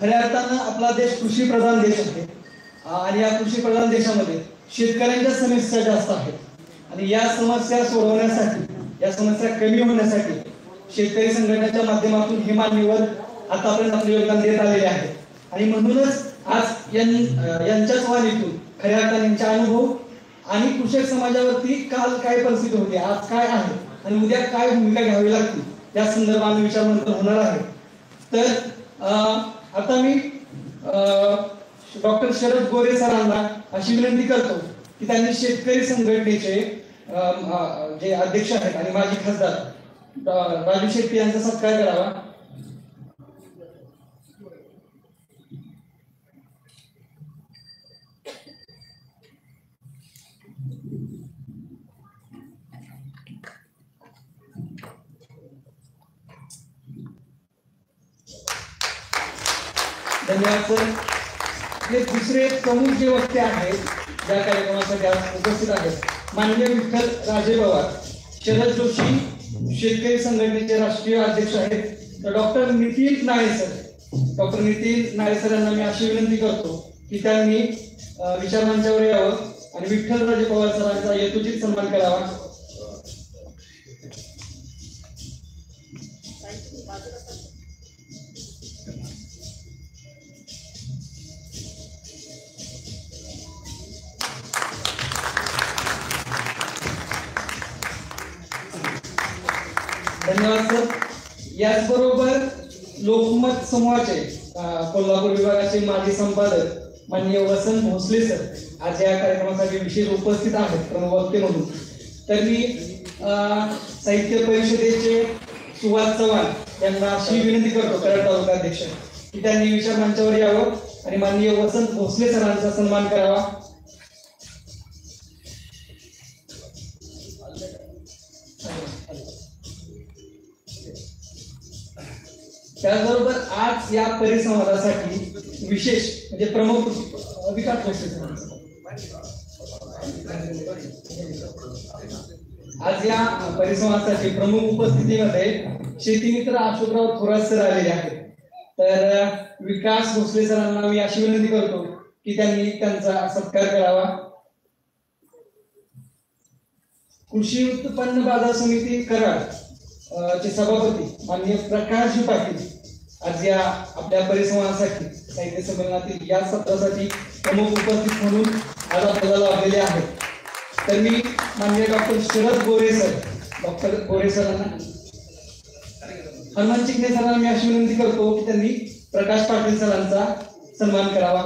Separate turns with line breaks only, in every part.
खऱ्या अर्थानं आपला देश कृषी प्रधान देश आहे आणि या कृषी प्रधान देशामध्ये शेतकऱ्यांच्या समस्या जास्त आहेत आणि या समस्या सोडवण्यासाठी, या समस्या कमी होण्यासाठी शेतकरी संघटनेच्या माध्यमातून हे मान्यवर आतापर्यंत आपले योगदान देत आलेले आहे. आणि म्हणूनच आज यांच्याच वाणीतून खऱ्या अर्थाने यांचे अनुभव आणि कृषक समाजावरती काल काय परिस्थिती होती, आज काय आहे आणि उद्या काय भूमिका घ्यावी लागते या संदर्भात विचार मंथन होणार आहे. तर आता मी डॉक्टर शरद गोरे सरांना अशी विनंती करतो की त्यांनी शेतकरी संघटनेचे जे अध्यक्ष आहेत आणि माजी खासदार राजू शेट्टी यांचा सत्कार करावा. धन्यवाद सर. हे दुसरे प्रमुख जे वक्ते आहेत या कार्यक्रमासाठी आज उपस्थित आहेत माननीय विठ्ठल राजे पवार, शरद जोशी शेतकरी संघटनेचे राष्ट्रीय अध्यक्ष आहेत, तर डॉक्टर नितीन नाळे सर. डॉक्टर नितीन नाळे सर यांना मी अशी विनंती करतो की त्यांनी विचारमंचावर यावं आणि विठ्ठल राजे पवार सरांचा यथोचित सन्मान करावा. धन्यवाद सर. याचबरोबर लोकमत समूहाचे कोल्हापूर विभागाचे माजी संपादक माननीय वसंत भोसले सर आज या कार्यक्रमासाठी विशेष उपस्थित आहेत प्रमुख वक्ते म्हणून. तर मी साहित्य परिषदेचे सुभाष चव्हाण यांना अशी विनंती करतो, कराड तालुका अध्यक्ष, की त्यांनी विचार मंचावर यावं आणि माननीय वसंत भोसले सरांचा सन्मान करावा. त्याचबरोबर आज या परिसंवादासाठी विशेष म्हणजे प्रमुख विकास आज या परिसंवादासाठी प्रमुख उपस्थितीमध्ये शेतीमित्र अशोकराव थोरात सर आलेले आहेत. तर विकास भोसले सरांना मी अशी विनंती करतो की त्यांनी त्यांचा सत्कार करावा. कृषी उत्पन्न बाजार समिती कराड चे सभापती माननीय प्रकाशजी पाटील आज या आपल्या परिसंवादासाठी साहित्य संमेलनातील या सत्रासाठी प्रमुख उपस्थित म्हणून आज आपल्याला लाभलेले आहेत. तर मी माननीय डॉक्टर शरद गोरे सर, डॉक्टर गोरे सरांना, हनुमान चिकणे सरांना मी अशी विनंती करतो की त्यांनी प्रकाश पाटील सरांचा सन्मान करावा.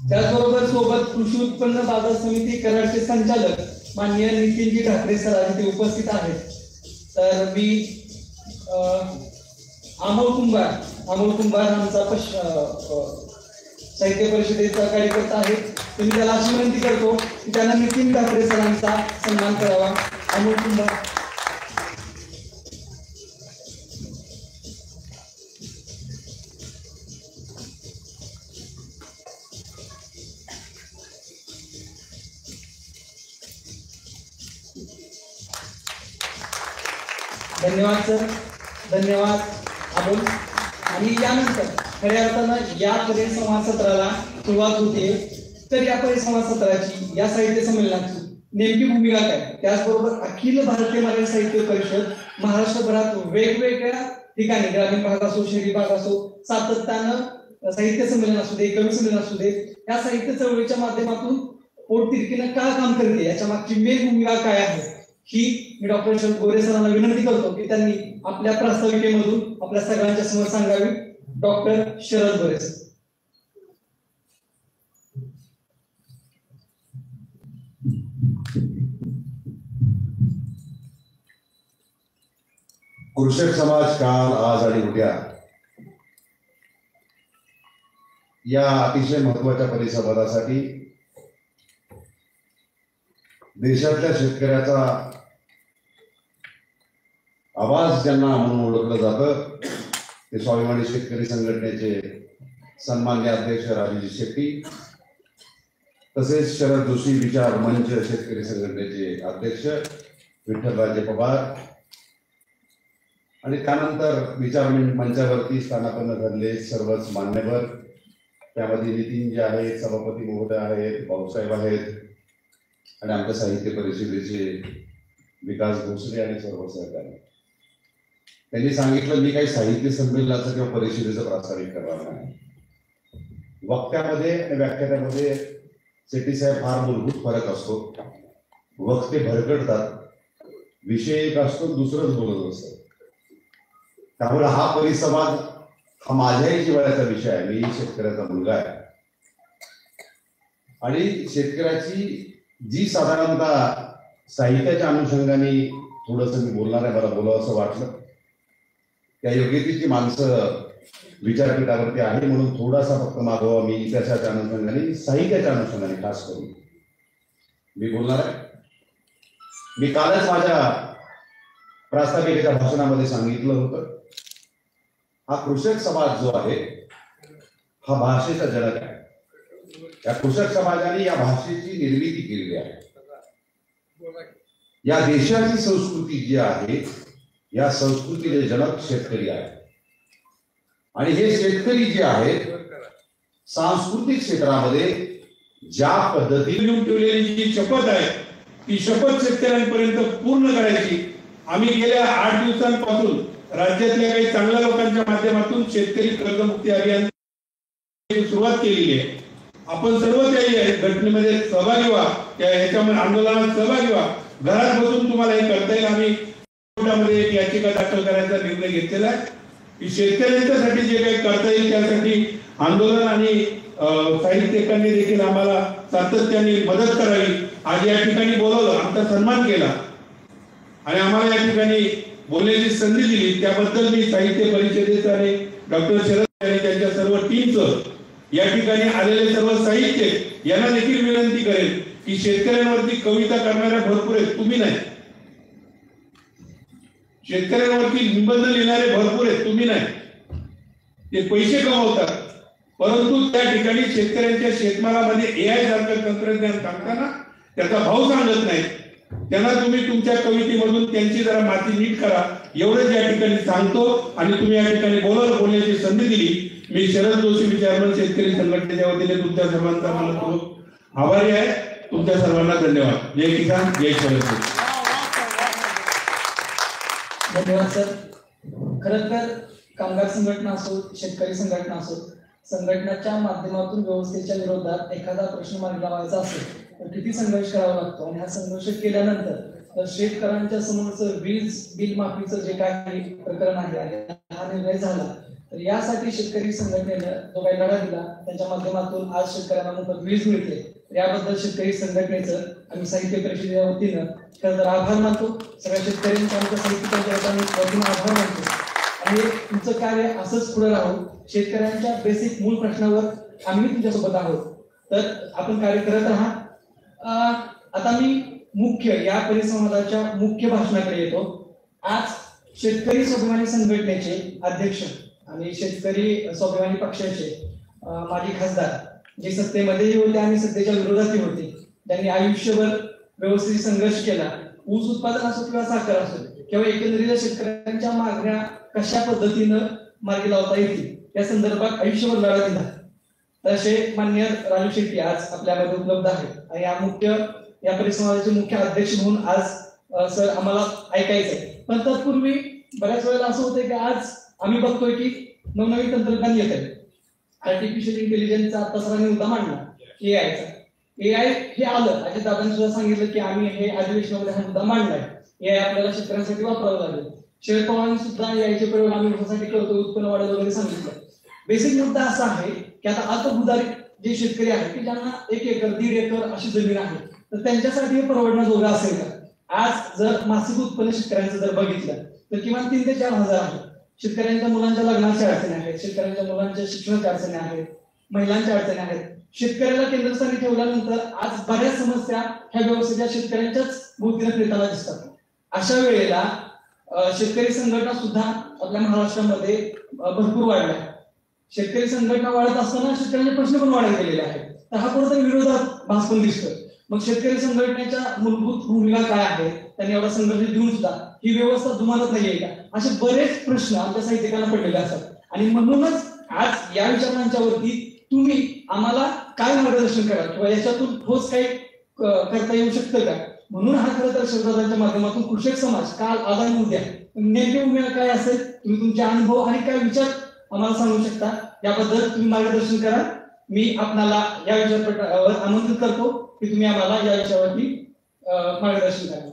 त्याचबरोबर सोबत कृषी उत्पन्न बाजार समिती कराडचे संचालक माननीय नितीनजी ठाकरे सर आज इथे उपस्थित आहेत. तर मी अमोल कुंभार आमचा साहित्य परिषदेचा कार्यकर्ता आहे. मी त्याला अशी विनंती करतो की त्यांना नितीन ठाकरे सरांचा सन्मान करावा. अमोल कुंभार. धन्यवाद सर, धन्यवाद अमोल. आणि यानंतर खऱ्या अर्थानं या परिसंवाद सत्राला सुरुवात होते. तर या परिसंवाद सत्राची, या साहित्य संमेलनाची नेमकी भूमिका काय, त्याचबरोबर अखिल भारतीय मराठी साहित्य परिषद महाराष्ट्रभरात वेगवेगळ्या ठिकाणी ग्रामीण भाग असो, शहरी भाग असो, सातत्यानं साहित्य संमेलन असू दे, कवी संमेलन असू दे, या साहित्य चळवळीच्या माध्यमातून पोटतिडकीनं का काम करते, याच्या मागची मेन भूमिका काय आहे, ही मी डॉक्टर शरद गोरे सरांना विनंती करतो की त्यांनी आपल्या प्रास्ताविकेमधून आपल्या सगळ्यांच्या समोर सांगावी. डॉक्टर शरद गोरे सर.
कृषक समाज काल, आज आणि उद्या या अतिशय महत्वाच्या परिसंवादासाठी देशातल्या शेतकऱ्याचा आवाज ज्यांना म्हणून ओळखलं जातं ते स्वाभिमानी शेतकरी संघटनेचे सन्मान्य अध्यक्ष राजूजी शेट्टी, तसेच शरद जोशी विचार मंच शेतकरी संघटनेचे अध्यक्ष विठ्ठलराजे पवार आणि त्यानंतर विचार मंचावरती स्थानापन्न झालेले सर्वच मान्यवर, त्यामध्ये नितीन जे आहेत, सभापती महोदय आहेत, भाऊसाहेब आहेत आणि आमच्या साहित्य परिषदेचे विकास भोसले आणि सर्व सहकारी. त्यांनी सांगितलं मी काही साहित्य संमेलनाचं किंवा परिषदेचं प्रास्ताविक करणार नाही. वक्त्यामध्ये आणि व्याख्यानामध्ये शेट्टी साहेब फार मूलभूत फरक असतो. वक्ते भरकटतात, विषय एक असतो, दुसरंच बोलत असतं. त्यामुळे हा परिसंवाद हा माझ्याही जिव्हाळ्याचा विषय आहे. मी शेतकऱ्याचा मुलगा आहे आणि शेतकऱ्याची जी साधारणतः साहित्याच्या अनुषंगाने थोडंसं मी बोलणार आहे, मला बोलावं असं वाटलं. त्या योग्यतेची माणसं विचारपीठावरती आहे म्हणून थोडासा फक्त मागोवा मी इतिहासाच्या अनुषंगाने, साहित्याच्या अनुषंगाने खास करून मी बोलणार आहे. मी कालच माझ्या प्रास्ताविकेच्या भाषणामध्ये सांगितलं होतं, हा कृषक समाज जो आहे हा भाषेचा जनक आहे. या कृषक समाजाने या भाषेची निर्मिती केलेली आहे. या देशाची संस्कृती जी आहे, या संस्कृतीचे जनक शेतकरी आहे. आणि हे शेतकरी जे आहेत सांस्कृतिक क्षेत्रामध्ये ज्या पद्धतीने
ठेवलेली जी शपथ आहे ती शपथ शेतकऱ्यांपर्यंत पूर्ण करायची. आम्ही गेल्या 8 दिवसांपासून राज्यातल्या काही चांगल्या लोकांच्या माध्यमातून शेतकरी कर्जमुक्ती अभियान सुरुवात केलेली आहे. आपण सर्व त्या घटनेमध्ये सहभागी व्हा, त्या ह्याच्यामध्ये आंदोलनात सहभागी व्हा. घरात बसून तुम्हाला हे करता येईल. आम्ही कोर्टामध्ये एक याचिका दाखल करायचा निर्णय घेतलेला आहे की शेतकऱ्यांच्यासाठी जे काही करता येईल त्यासाठी आंदोलन आणि साहित्यिकांनी देखील आम्हाला सातत्याने मदत करावी. आज या ठिकाणी बोलवलं, आमचा सन्मान केला आणि आम्हाला या ठिकाणी बोलण्याची संधी दिली, त्याबद्दल मी साहित्य परिषदेचं आणि डॉक्टर शरद आणि त्यांच्या सर्व टीमचं, या ठिकाणी आलेले सर्व साहित्यिक यांना देखील विनंती करेल की शेतकऱ्यांवरती कविता करणाऱ्या भरपूर आहेत, तुम्ही नाही. शेतकऱ्यांवरती निबंध लिहिणारे भरपूर आहेत, तुम्ही नाही. ते पैसे कमवतात, परंतु त्या ठिकाणी शेतकऱ्यांच्या शेतमालामध्ये एआय सारखं तंत्रज्ञान सांगताना त्याचा भाव सांगत नाही. त्यांना तुम्ही तुमच्या कवितेमधून त्यांची जरा माती नीट करा, एवढंच या ठिकाणी सांगतो. आणि तुम्ही या ठिकाणी बोलण्याची संधी दिली. मी शरद जोशी चेअरमन शेतकरी संघटनेच्या वतीने तुमच्या सर्वांचा मनपूर्वक आभारी आहे. तुमच्या सर्वांना धन्यवाद. जय किसान, जय शरद.
धन्यवाद सर. खरं तर कामगार संघटना असो, शेतकरी संघटना असो, संघटनाच्या माध्यमातून व्यवस्थेच्या विरोधात एखादा प्रश्न मार्गी लावायचा असेल तर किती संघर्ष करावा लागतो. आणि हा संघर्ष केल्यानंतर तर शेतकऱ्यांच्या समोरचं वीज बिल माफीचं जे काही प्रकरण आहे आणि हा निर्णय झाला, तर यासाठी शेतकरी संघटनेनं जो काही लढा दिला त्याच्या माध्यमातून आज शेतकऱ्यांना मोफत वीज मिळते. याबद्दल शेतकरी संघटनेचं आम्ही साहित्य परिषदेच्या वतीनं खरं तर आभार मानतो. सगळ्या शेतकऱ्यांच्या आमच्या साहित्यिकांच्या वतीनं आभार मानतो. आणि तुमचं कार्य असंच पुढे राहू. शेतकऱ्यांच्या बेसिक मूळ प्रश्नावर आम्ही तुमच्यासोबत आहोत, तर आपण कार्य करत राहा. आता मी मुख्य या परिसंवादाच्या मुख्य भाषणाकडे येतो. आज शेतकरी स्वाभिमानी संघटनेचे अध्यक्ष आणि शेतकरी स्वाभिमानी पक्षाचे माजी खासदार जे सत्तेमध्येही होते आणि सत्तेच्या विरोधातही होते, त्यांनी आयुष्यभर व्यवस्थित संघर्ष केला. ऊस उत्पादन असो किंवा साखर असो किंवा एकंदरीत शेतकऱ्यांच्या मागण्या कशा पद्धतीनं मार्गी लावता येतील या संदर्भात आयुष्यभर लढा दिला. तसे माननीय राजू शेट्टी आज आपल्यामध्ये उपलब्ध आहेत आणि या परिसंवादाचे मुख्य अध्यक्ष म्हणून आज सर आम्हाला ऐकायचंय. पण तत्पूर्वी बऱ्याच वेळेला असं होतंय की आज आम्ही बघतोय की नवनवीन तंत्रज्ञान येत आहे. आर्टिफिशियल इंटेलिजन्सचा आता सरांनी मुद्दा मांडला, एआय हे आलं. अजित दादांनी सुद्धा सांगितलं की आम्ही हे अधिवेशनामध्ये हा मुद्दा मांडलाय. एआय आपल्याला शेतकऱ्यांसाठी वापरावं लागेल. शरद पवारांनी सुद्धा एआयचे प्रयोग आम्ही ऊसासाठी करतो, उत्पन्न वाढेल वगैरे सांगितलं. बेसिक मुद्दा असा आहे की आता अल्पभूधारक जे शेतकरी आहेत की ज्यांना 1 एकर 1.5 एकर अशी जमीन आहे, तर त्यांच्यासाठी हे परवडण्याजोगं असेल का? आज जर मासिक उत्पन्न शेतकऱ्यांचं जर बघितलं तर किमान 3 ते 4 हजार आहे. शेतकऱ्यांच्या मुलांच्या लग्नाच्या अडचणी आहेत, शेतकऱ्यांच्या मुलांच्या शिक्षणाच्या अडचणी आहेत, महिलांच्या अडचणी आहेत. शेतकऱ्याला केंद्रस्थानी ठेवल्यानंतर आज बऱ्याच समस्या ह्या व्यवस्थेच्या शेतकऱ्यांच्याच भोवतीने फिरताना दिसतात. अशा वेळेला शेतकरी संघटना सुद्धा आपल्या महाराष्ट्रामध्ये भरपूर वाढल्या. शेतकरी संघटना वाढत असताना शेतकऱ्यांचे प्रश्न पण वाढत गेलेले आहेत. तर हा कुठेतरी विरोधात भास पण दिसतोय. मग शेतकरी संघटनेच्या मूलभूत भूमिका काय आहे, त्यांनी एवढा संघर्ष देऊन सुद्धा ही व्यवस्था जुमानत नाहीये का? असे बरेच प्रश्न आमच्या साहित्यिकांना पडलेले असतात आणि म्हणूनच आज या विचारांच्यावरती तुम्ही आम्हाला काय मार्गदर्शन करा किंवा याच्यातून ठोस काही करता येऊ शकतं का, म्हणून हा खरं तर शब्दांच्या माध्यमातून कृषक समाज काल आज आणि उद्या नेमके उमेद काय असेल, तुम्ही तुमचे अनुभव आणि काय विचार आम्हाला सांगू शकता याबद्दल तुम्ही मार्गदर्शन करा. मी आपल्याला या विषयावर आमंत्रित करतो की तुम्ही आम्हाला या विषयावरती मार्गदर्शन करा.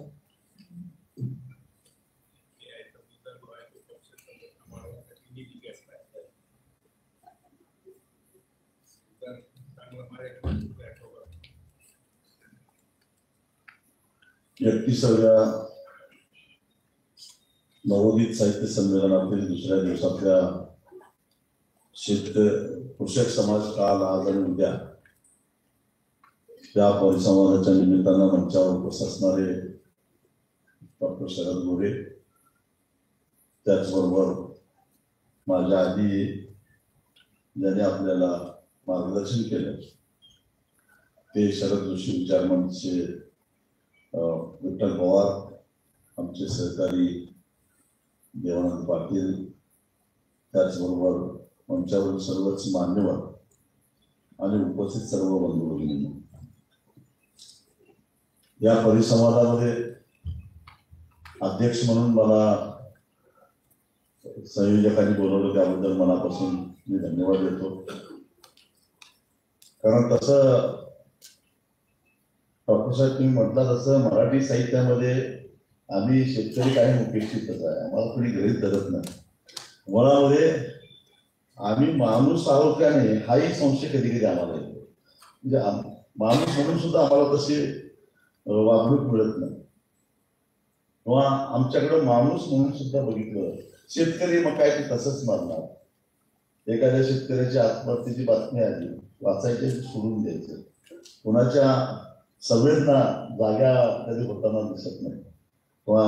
एकतीसाव्या नवोदित साहित्य संमेलनातील दुसऱ्या दिवसातल्या कृषक समाज काल आज आणि उद्या त्या परिसंवादाच्या निमित्तानं मंचावर उपस्थित असणारे डॉक्टर शरद गोरे, त्याचबरोबर माझ्या आधी ज्याने आपल्याला मार्गदर्शन केलं ते शरद जोशी विचार मंचचे विठ्ठल पवार, आमचे सहकारी देवानंद पाटील, त्याचबरोबर मंचावरील सर्वच मान्यवर आणि उपस्थित सर्व बंधू भगिनी, या परिसंवादामध्ये अध्यक्ष म्हणून मला संयोजकांनी बोलवलं त्याबद्दल मनापासून मी धन्यवाद देतो. कारण तसं डॉक्टर साहेब तुम्ही म्हटलं तसं मराठी साहित्यामध्ये आम्ही शेतकरी कायम उपेक्षितच आहे, आम्हाला कोणी गृहीत धरत नाही. मुळामध्ये आम्ही माणूस आहोत का नाही हाही संशय कधी कधी आम्हाला येतो. म्हणजे माणूस म्हणून सुद्धा आम्हाला तशी वागणूक मिळत नाही, किंवा आमच्याकडे माणूस म्हणून सुद्धा बघितलं शेतकरी मग काय ते तसंच मानणार. एखाद्या शेतकऱ्याची आत्महत्येची बातमी आली वाचायची सोडून द्यायचं, कुणाच्या संवेदना जाग्या कधी होताना दिसत नाही किंवा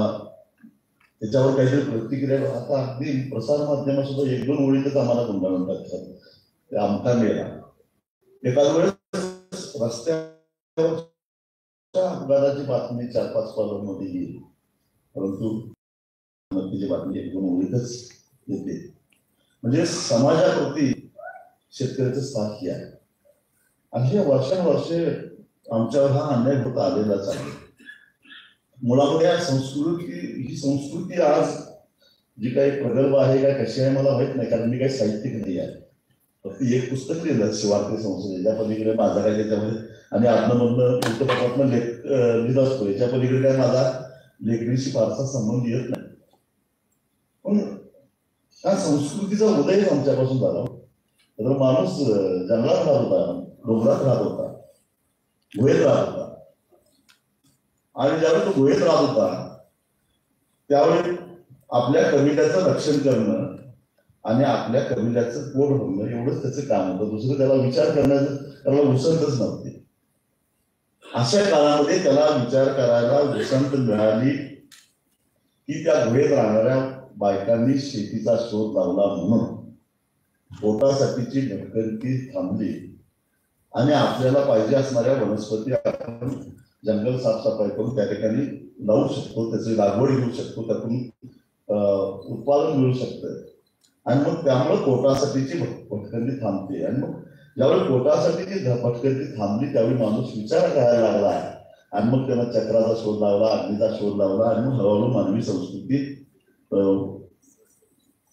त्याच्यावर काहीतरी प्रतिक्रिया. आता अगदी प्रसारमाध्यम सुद्धा एक दोन ओळीतच आम्हाला गुंडाळून टाकतात. ते आमका मेला एखाद्या वेळेस रस्त्यावर अपघाताची बातमी 4-5 कॉलममध्ये येईल, परंतु तिची बातमी एक दोन ओळीतच येते. म्हणजे समाजाप्रती शेतकऱ्याचं स्थान हे आहे. अशा वर्षानुवर्षे आमच्यावर हा अन्याय होत आलेलाच आहे. मुळामध्ये ही संस्कृती आज जी काही प्रगल्भ आहे का कशी आहे मला माहित नाही, कारण मी काही साहित्यिक नाही आहे. फक्त एक पुस्तक लिहिलं शिवार्थी संस्थेच्या पलीकडे माझा काय त्याच्यामध्ये आणि आत्मबंध वृत्तपत्रातनं लिहित असतो, याच्या पलीकडे काय माझा लेखणीशी फारसा संबंध येत नाही. पण त्या संस्कृतीचा उदयच आमच्यापासून झाला. तर माणूस जंगलात राहत होता, डोंगरात राहत होता, गुहेत राहत होता, आणि ज्यावेळी तो गुहेत राहत होता त्यावेळी आपल्या कवितेचं रक्षण करणं आणि आपल्या कवितेचं पोट भरणं एवढंच त्याचं काम होतं. दुसरं त्याला विचार करण्याचं त्याला उसंतच नव्हती. अशा काळामध्ये त्याला विचार करायला उसंत मिळाली की त्या गुहेत राहणाऱ्या बायकांनी शेतीचा शोध लावला म्हणून पोटासाठीची भटकंती थांबली आणि आपल्याला पाहिजे असणाऱ्या वनस्पती आपण जंगल साफसफाई करून त्या ठिकाणी लावू शकतो, त्याची लागवड घेऊ शकतो, त्यातून उत्पादन मिळू शकतं. आणि मग त्यामुळे पोटासाठीची भटकंती थांबते. आणि मग ज्यावेळी पोटासाठीची भटकंती थांबली त्यावेळी माणूस विचार करायला लागला आणि मग त्याला चक्राचा शोध लावला, अग्नीचा शोध लावला आणि मग हळूहळू मानवी संस्कृती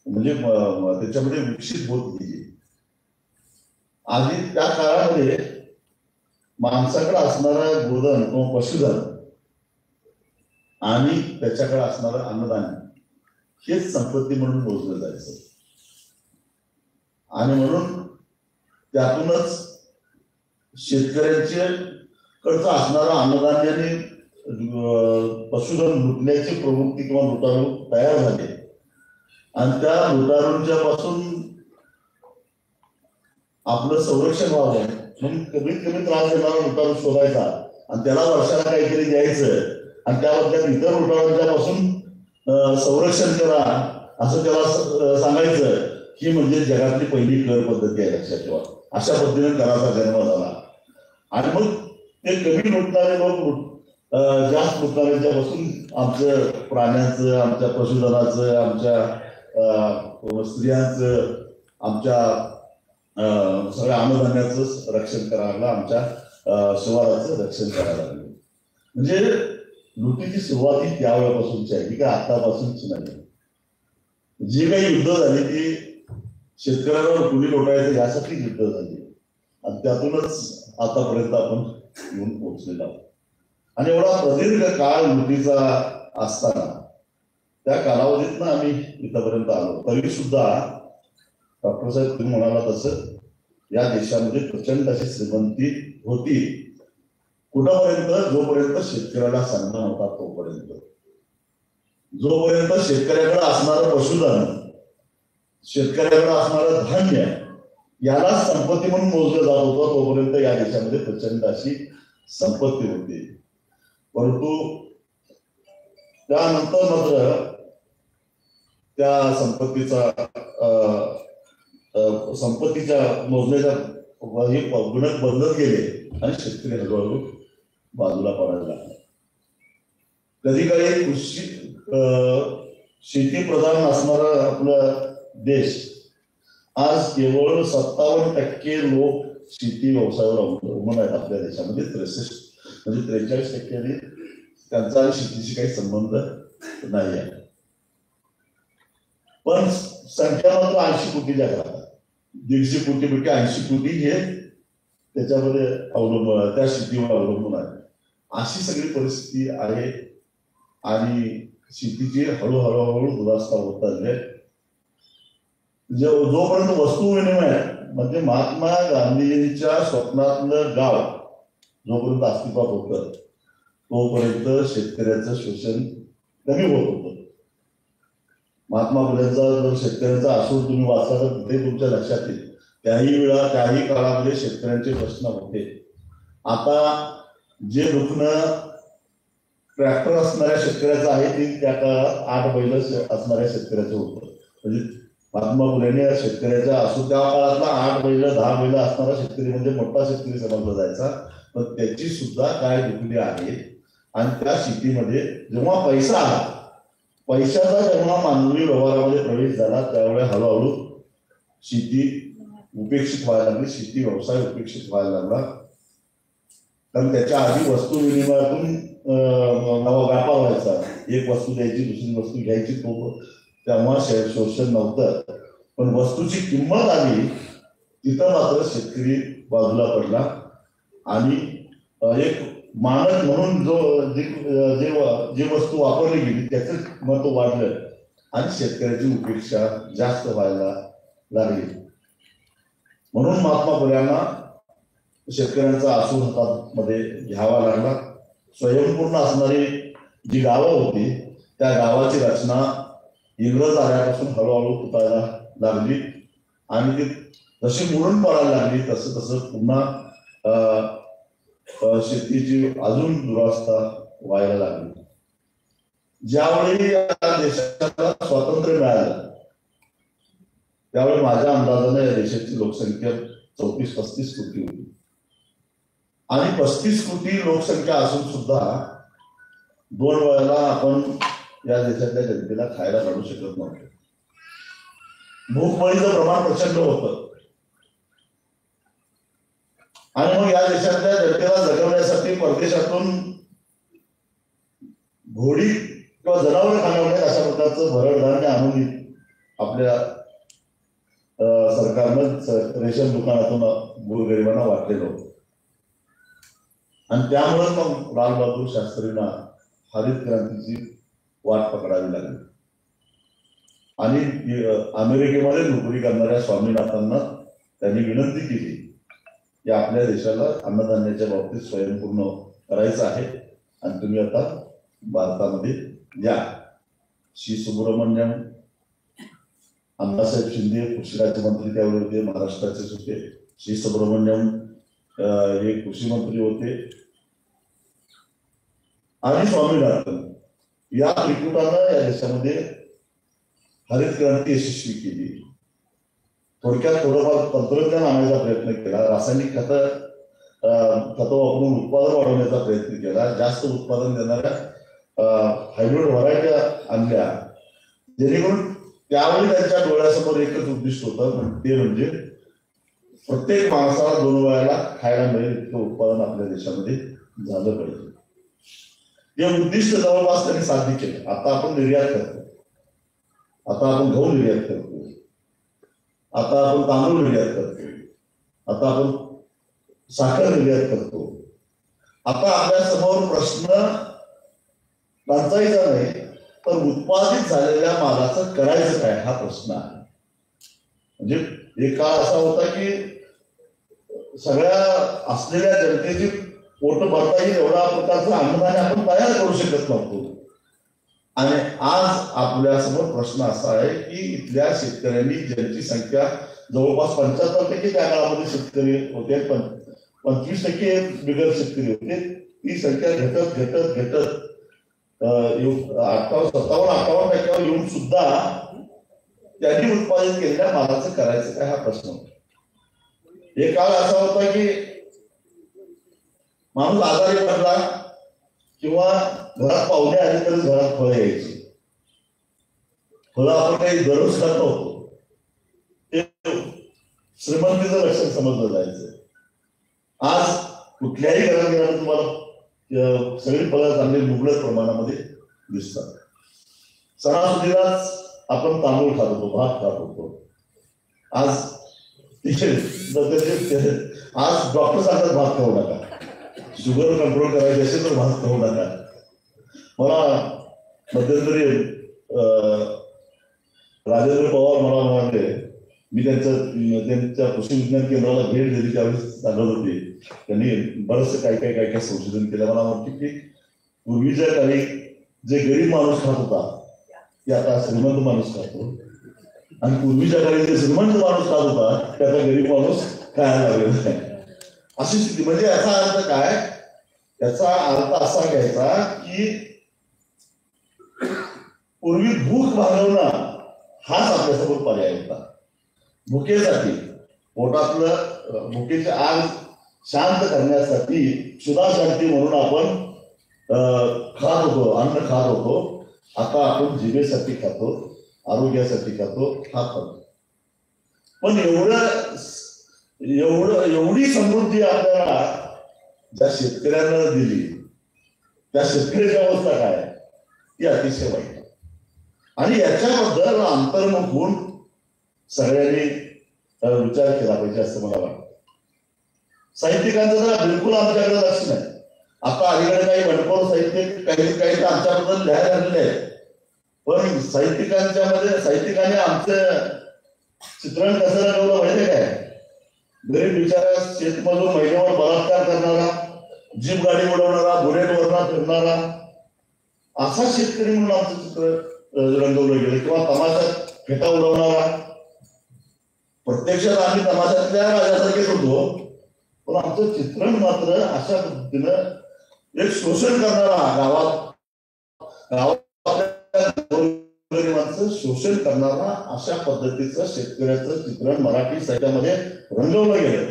म्हणजे त्याच्यामध्ये विकसित होत गेली. आधी त्या काळामध्ये माणसाकडे असणारा गोधन किंवा पशुधन आणि त्याच्याकडे असणारं अन्नदान हेच संपत्ती म्हणून मोजलं जायचं. आणि म्हणून त्यातूनच शेतकऱ्यांचे कडचं असणारं अन्नधान्याने पशुधन लुटण्याची प्रवृत्ती किंवा लुटारू तयार झाले आणि त्या लुटारूंच्या पासून आपलं संरक्षण व्हावं म्हणून कमीत कमी त्रास देणारा लुटारू शोधायचा आणि त्याला वर्षाला काहीतरी द्यायचं आणि त्याबद्दल इतर लुटारूंच्या पासून संरक्षण करा असं त्याला सांगायचं. ही म्हणजे जगातली पहिली कर पद्धती आहे, लक्षात ठेवा. अशा पद्धतीने कराचा जन्म झाला आणि मग ते कमी लुटणारे लोक जास्त नुकसानीच्यापासून आमचं प्राण्यांचं, आमच्या पशुधनाचं, आमच्या स्त्रियांचं, आमच्या सगळ्या अन्नधान्याचं रक्षण करायला, आमच्या शिवाराचं रक्षण करायला लागलं. म्हणजे लुटीची सुरुवात ही त्यावेळेपासूनची आहे, ही काय आतापासूनची नाही. जी काही युद्ध झाली ती शेतकऱ्यांवर कुणी लोटायचं यासाठी युद्ध झाली आणि त्यातूनच आतापर्यंत आपण येऊन पोहोचलेलो आहोत. आणि एवढा प्रदीर्घ काळ लुटीचा असताना त्या कालावधीतनं आम्ही इथपर्यंत आलो. तरी सुद्धा डॉक्टर साहेब तुम्ही म्हणाला तसं या देशामध्ये प्रचंड अशी श्रीमंती होती. कुठंपर्यंत? जोपर्यंत शेतकऱ्याला सन्मान होता तोपर्यंत. जोपर्यंत शेतकऱ्याकडे असणारं पशुधन, शेतकऱ्याकडे असणारं धान्य याला संपत्ती म्हणून मोजलं जात होतं तोपर्यंत या देशामध्ये प्रचंड अशी संपत्ती होती. परंतु त्यानंतर मात्र त्या संपत्तीच्या मोजण्याच्या हे गुणक बदलत गेले आणि शेतकरी हळूहळू बाजूला पडायला लागले. कधी काही कृषी शेती प्रधान असणारा आपला देश आज केवळ 57% लोक शेती व्यवसायावर अवलंबून आहेत. आपल्या देशामध्ये 43% त्यांचा शेतीशी काही संबंध नाही आहे. पण संख्या मात्र 80 कोटीच्या घरात, 150 कोटीपैकी 80 कोटी हे त्याच्यामध्ये अवलंबून आहे, त्या शेतीवर अवलंबून आहे. अशी सगळी परिस्थिती आहे आणि शेतीची हळूहळू दुरास्ता होत चालली. जोपर्यंत वस्तू विनिमय म्हणजे महात्मा गांधीजींच्या स्वप्नातलं गाव जोपर्यंत अस्तित्वात होतं तोपर्यंत शेतकऱ्याचं शोषण कमी होत होतं. महात्मा फुलेंचा जर शेतकऱ्यांचा आसूड तुम्ही वाचला तर तिथे तुमच्या लक्षात येईल. त्याही काळामध्ये शेतकऱ्यांचे प्रश्न होते. आता जे दुखणं ट्रॅक्टर असणाऱ्या शेतकऱ्याचं आहे ते त्या काळात 8 बैल असणाऱ्या शेतकऱ्याचं होतं. म्हणजे महात्मा फुलेने शेतकऱ्याच्या असू त्या काळातला 8 बैल 10 बैल असणारा शेतकरी म्हणजे मोठा शेतकरी समजला जायचा. पण त्याची सुद्धा काय दुखली आहे. आणि त्या शेतीमध्ये जेव्हा पैसा आला, पैशाचा जेव्हा मानवी व्यवहारामध्ये प्रवेश झाला त्यावेळेस हळूहळू शेती उपेक्षित व्हायला लागली, शेती व्यवसाय उपेक्षित व्हायला लागला. कारण त्याच्या आधी वस्तू विनिमयातून व्यापार व्हायचा, एक वस्तू द्यायची दुसरी वस्तू घ्यायची, तेव्हा शोषण नव्हतं. पण वस्तूची किंमत आली तिथं मात्र शेतकरी बाजूला पडला आणि एक मानक म्हणून जी वस्तू वापरली गेली त्याचं महत्व वाढलं आणि शेतकऱ्याची उपेक्षा जास्त व्हायला लागली. म्हणून महात्मा फुल्यांना शेतकऱ्यांचा आसूड हातामध्ये घ्यावा लागला. स्वयंपूर्ण असणारी जी गावं होती त्या गावाची रचना इंग्रज आल्यापासून हळूहळू तुटायला लागली आणि ती जशी मोडून पडायला लागली तसं तसं पुन्हा शेतीची अजून दुरावस्था व्हायला लागली. ज्यावेळी या देशाला स्वातंत्र्य मिळालं त्यावेळी माझ्या अंदाजाने या देशाची लोकसंख्या 34-35 कोटी होती. आणि 35 कोटी लोकसंख्या असून सुद्धा 2 वेळेला आपण या देशातल्या जनतेला खायला काढू शकत नव्हतो. भूकबळीचं प्रमाण प्रचंड होतं आणि मग या देशातल्या जनतेला जगवण्यासाठी परदेशातून घोडी किंवा जनावर खाण्यामध्ये अशा प्रकारचं भरड धान्य आणून आपल्या सरकारनं रेशन दुकानातून गोरगरिबांना वाटलेलं होतं. आणि त्यामुळे मग लालबहादूर शास्त्रींना हरित क्रांतीची वाट पकडावी लागली आणि अमेरिकेमध्ये नोकरी करणाऱ्या स्वामीनाथांना त्यांनी विनंती केली की आपल्या देशाला अन्नधान्याच्या बाबतीत स्वयंपूर्ण करायचं आहे आणि तुम्ही आता भारतामध्ये या. श्री सुब्रमण्यम अण्णासाहेब शिंदे कृषी राज्यमंत्री त्यावेळी होते, महाराष्ट्राचेच होते. श्री सुब्रमण्यम हे कृषी मंत्री होते आणि स्वामीनाथन या त्रिकुटानं या देशामध्ये हरित क्रांती यशस्वी केली. थोडक्यात थोडंफार तंत्रज्ञान आणायचा प्रयत्न केला. रासायनिक खतं खतं वापरून उत्पादन वाढवण्याचा प्रयत्न केला, जास्त उत्पादन देणाऱ्या हायब्रिड व्हरायट्या आणल्या, जेणेकरून त्यावेळी त्यांच्या डोळ्यासमोर एकच उद्दिष्ट होतं, ते म्हणजे प्रत्येक माणसाला 2 वेळाला खायला मिळेल इतकं उत्पादन आपल्या देशामध्ये झालं पाहिजे. हे उद्दिष्ट जवळपास त्यांनी साध्य केलं. आता आपण निर्यात करतो, आता आपण गहू निर्यात करतो, आता आपण तांदूळ निर्यात करतो, आता आपण साखर निर्यात करतो. आता आपल्या समोर प्रश्न टंचाईचा नाही, तर उत्पादित झालेल्या मालाचं करायचं काय हा प्रश्न आहे. म्हणजे एक काळ असा होता की सगळ्या असलेल्या जनतेची पोट भरता येईल एवढा प्रकारचं अन्नधान्य आपण तयार करू शकत नव्हतो. आणि आज आपल्या समोर प्रश्न असा आहे की इथल्या शेतकऱ्यांनी, ज्यांची संख्या जवळपास 75% त्या काळामध्ये शेतकरी होते, 25% बिगर शेतकरी होते, ती संख्या घटत घटत घटत 57-58% येऊन सुद्धा त्यांनी उत्पादित केलेल्या मालाचं करायचं काय हा प्रश्न होता. एक काळ असा होता की माणूस आजारी पडला किंवा घरात पाहुणे आले तरी घरात फळं यायची. फळं आपण काही दररोज खात नव्हतो, ते श्रीमंतीचं लक्षण समजलं जायचं. आज कुठल्याही घरात गेल्यानं तुम्हाला सगळी फळं चांगली मुबलक प्रमाणामध्ये दिसतात. सणासुदीलाच आपण तांदूळ खात होतो, भात खात होतो. आज डॉक्टर सांगतात भात खाऊ नका, शुगर कंट्रोल करायची असेल तर भात खाऊ नका. मला मध्यंतरी राजेंद्र पवार मला म्हणाले, मी त्यांच्या कृषी विज्ञान केंद्राला भेट दिली त्यावेळेस सांगत होते, त्यांनी बरंचसं काय काय संशोधन केलं. मला वाटतं की पूर्वीच्या काळी जे गरीब माणूस खात होता ते आता श्रीमंत माणूस खातो, आणि पूर्वीच्या काळी जे श्रीमंत माणूस खात होता ते आता गरीब माणूस खायला लागलेला आहे. अशी स्थिती. म्हणजे याचा अर्थ काय? याचा अर्थ असा घ्यायचा की पूर्वी भूक भागवणं हाच आपल्यासमोर पर्याय होता. भुकेसाठी, पोटातलं भुकेची आग शांत करण्यासाठी, क्षुधा शांती म्हणून आपण खात होतो, अन्न खात होतो. आता आपण जिभेसाठी खातो, आरोग्यासाठी खातो, हा खातो. पण एवढी समृद्धी आपल्याला ज्या शेतकऱ्यांना दिली, त्या शेतकऱ्याची अवस्था काय आहे ती अतिशय वाईट. आणि याच्याबद्दल अंतर्मुख होऊन सगळ्यांनी विचार केला पाहिजे असं मला वाटतं. साहित्यिकांचं जरा बिलकुल आमच्याकडे लक्ष नाही. आता अलीकडे काही वनकोर साहित्यिक काही तर आमच्याबद्दल लिहायला लागलेले आहेत, पण साहित्यिकांनी आमचं चित्रण कसं रंगवलं माहितीये काय? गरीब बिचारा शेतमजूर महिलेवर बलात्कार करणारा, जीप गाडी उडवणारा, बुलेटवरना फिरणारा असा शेतकरी म्हणून आमचं चित्र रंगवलं गेलं, किंवा तमाशात फेटा उडवणारा. प्रत्यक्षात आम्ही तमाशातल्या राजासारखेच होतो, पण आमचं चित्रण मात्र अशा पद्धतीनं एक शोषण करणारा, गरिबांचं शोषण करणारा अशा पद्धतीचं शेतकऱ्याचं चित्रण मराठी साहित्यामध्ये रंगवलं गेलं.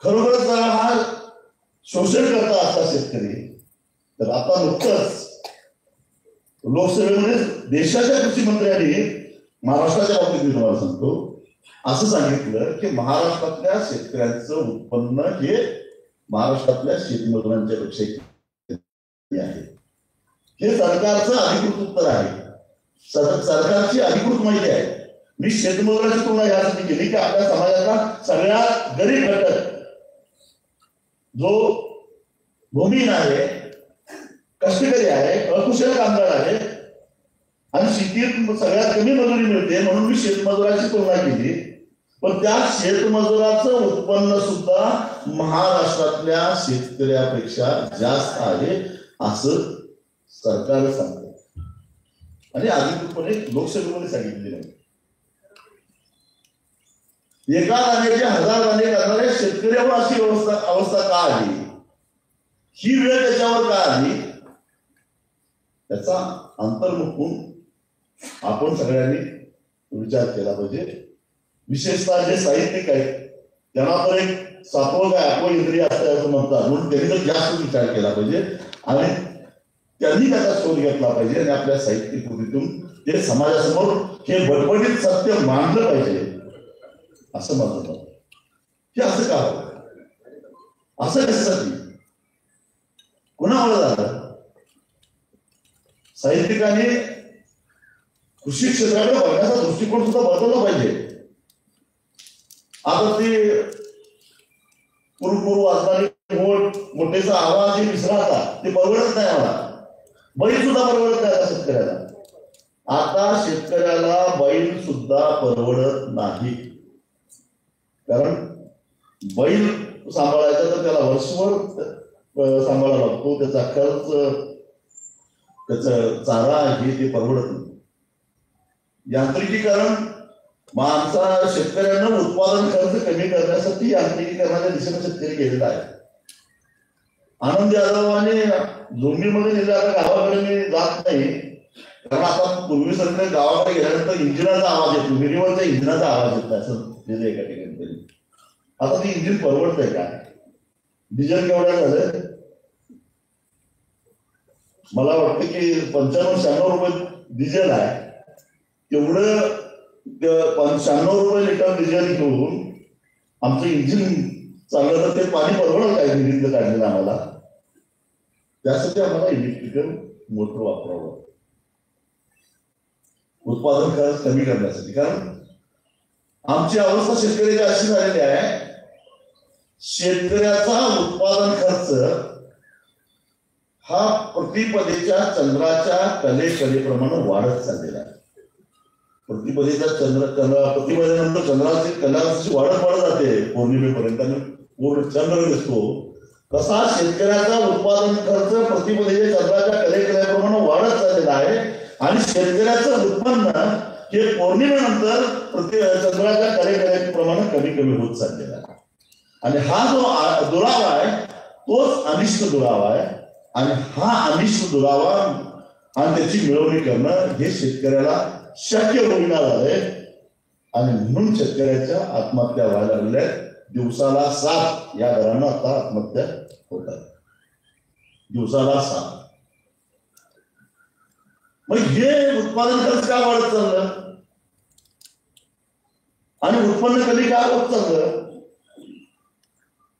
खरोखरच जरा हा शोषण करता असा शेतकरी, तर आता नुकतंच लोकसभेमध्ये देशाच्या कृषी मंत्र्यांनी, महाराष्ट्राच्या बाबतीत मी तुम्हाला सांगतो, असं सांगितलं की महाराष्ट्रातल्या शेतकऱ्यांचं उत्पन्न हे महाराष्ट्रातल्या शेतमजुरांच्या पेक्षा आहे. हे सरकारचं अधिकृत उत्तर आहे, सरकारची अधिकृत माहिती आहे. मी शेतमजुराची तुलना यासाठी केली की आपल्या समाजाचा सगळ्यात गरीब घटक जो भूमिहीन आहे, कष्टकरी आहे, अकुशल कामगार आहे, आणि शेतीत सगळ्यात कमी मजुरी मिळते, म्हणून मी शेतमजुराची तुलना केली. पण त्या शेतमजुराचं उत्पन्न सुद्धा महाराष्ट्रातल्या शेतकऱ्यापेक्षा जास्त आहे असं सरकार सांगतं, आणि अधिकृतपणे लोकसभेमध्ये सांगितले नाही. एका दाण्याचे 1000 दाणे करणाऱ्या शेतकऱ्यावर अशी अवस्था का आली, ही वेळ त्याच्यावर का आली, त्याचा अंतर्मुख होऊन आपण सगळ्यांनी विचार केला पाहिजे. विशेषतः जे साहित्यिक आहेत त्यांना तर एक सातवं काय आठवं इंद्रिय असतं असं म्हणतात, म्हणून त्यांनी तर जास्त विचार केला पाहिजे आणि त्यांनी त्याचा शोध घेतला पाहिजे आणि आपल्या साहित्य कृतीतून ते समाजासमोर हे बटबटीत सत्य मांडलं पाहिजे असं माझं मत. हे असं का होतं, असं कशासाठी, कुणामुळे झालं? साहित्यिकांनी कृषी क्षेत्राकडे बघण्याचा दृष्टिकोन सुद्धा बदलला पाहिजे. आता ते पुरपुर वाजणारी मोठेचा आवाज जे विसरता ते परवडत नाही मला. बैल सुद्धा परवडत नाही आता शेतकऱ्याला. आता शेतकऱ्याला बैल सुद्धा परवडत नाही, कारण बैल सांभाळायचा तर त्याला वर्षभर सांभाळावा लागतो, त्याचा खर्च, त्याचं चारा हे ते परवडत नाही. यांत्रिकीकरण शेतकऱ्यांना उत्पादन खर्च कमी करण्यासाठी यांत्रिकीकरणाच्या दिशेने शेतकरी गेलेला आहे. आनंद यादवाने जोडणीमध्ये नेले. आता गावाकडे मी जात नाही, कारण आता पूर्वीसारखे गावाकडे गेल्यानंतर इंजिनाचा आवाज येतो, विहिरीवरच्या इंजिनाचा आवाज येतो असं दिलं एका ठिकाणी तरी. आता ते इंजिन परवडतंय का? डिझेल केवढ्या झालं? मला वाटतं की 95-96 रुपये डिझेल आहे. तेवढं 95 रुपये लिटर डिझेल घेऊन आमचं इंजिन चाललं तर ते पाणी परवडलं काय विहिरीतलं काढलेलं आम्हाला? त्यासाठी आम्हाला इलेक्ट्रिकल मोटर वापरावं, उत्पादन खर्च कमी करण्यासाठी. कारण आमची अवस्था शेतकऱ्याची अशी झालेली आहे, शेतकऱ्याचा उत्पादन खर्च हा प्रतिपदेच्या चंद्राच्या कलेप्रमाणे वाढत चाललेला आहे. प्रतिपदेच्या प्रतिपदेनंतर चंद्राची कला वाढत जाते पौर्णिमेपर्यंत आणि पूर्ण चंद्र दिसतो. तसा शेतकऱ्याचा उत्पादन खर्च प्रतिपदेच्या चंद्राच्या कलेप्रमाणे वाढत चाललेला आहे आणि शेतकऱ्याचं उत्पन्न हे पौर्णिमेनंतर चंद्राच्या कलेप्रमाणे कमी होत चाललेला आहे. आणि हा जो दुरावा आहे तोच अनिष्ट दुरावा आहे. आणि हा अनिष्ट दुरावा आणि त्याची मिळवणी करणं हे शेतकऱ्याला शक्य होईना झालंय. आणि म्हणून शेतकऱ्याच्या आत्महत्या व्हायला लागल्या. दिवसाला 7 या दरानं आता आत्महत्या होतात, दिवसाला 7. मग हे उत्पादन खर्च का वाढत चाललं आणि उत्पन्न कमी का होत चाललं?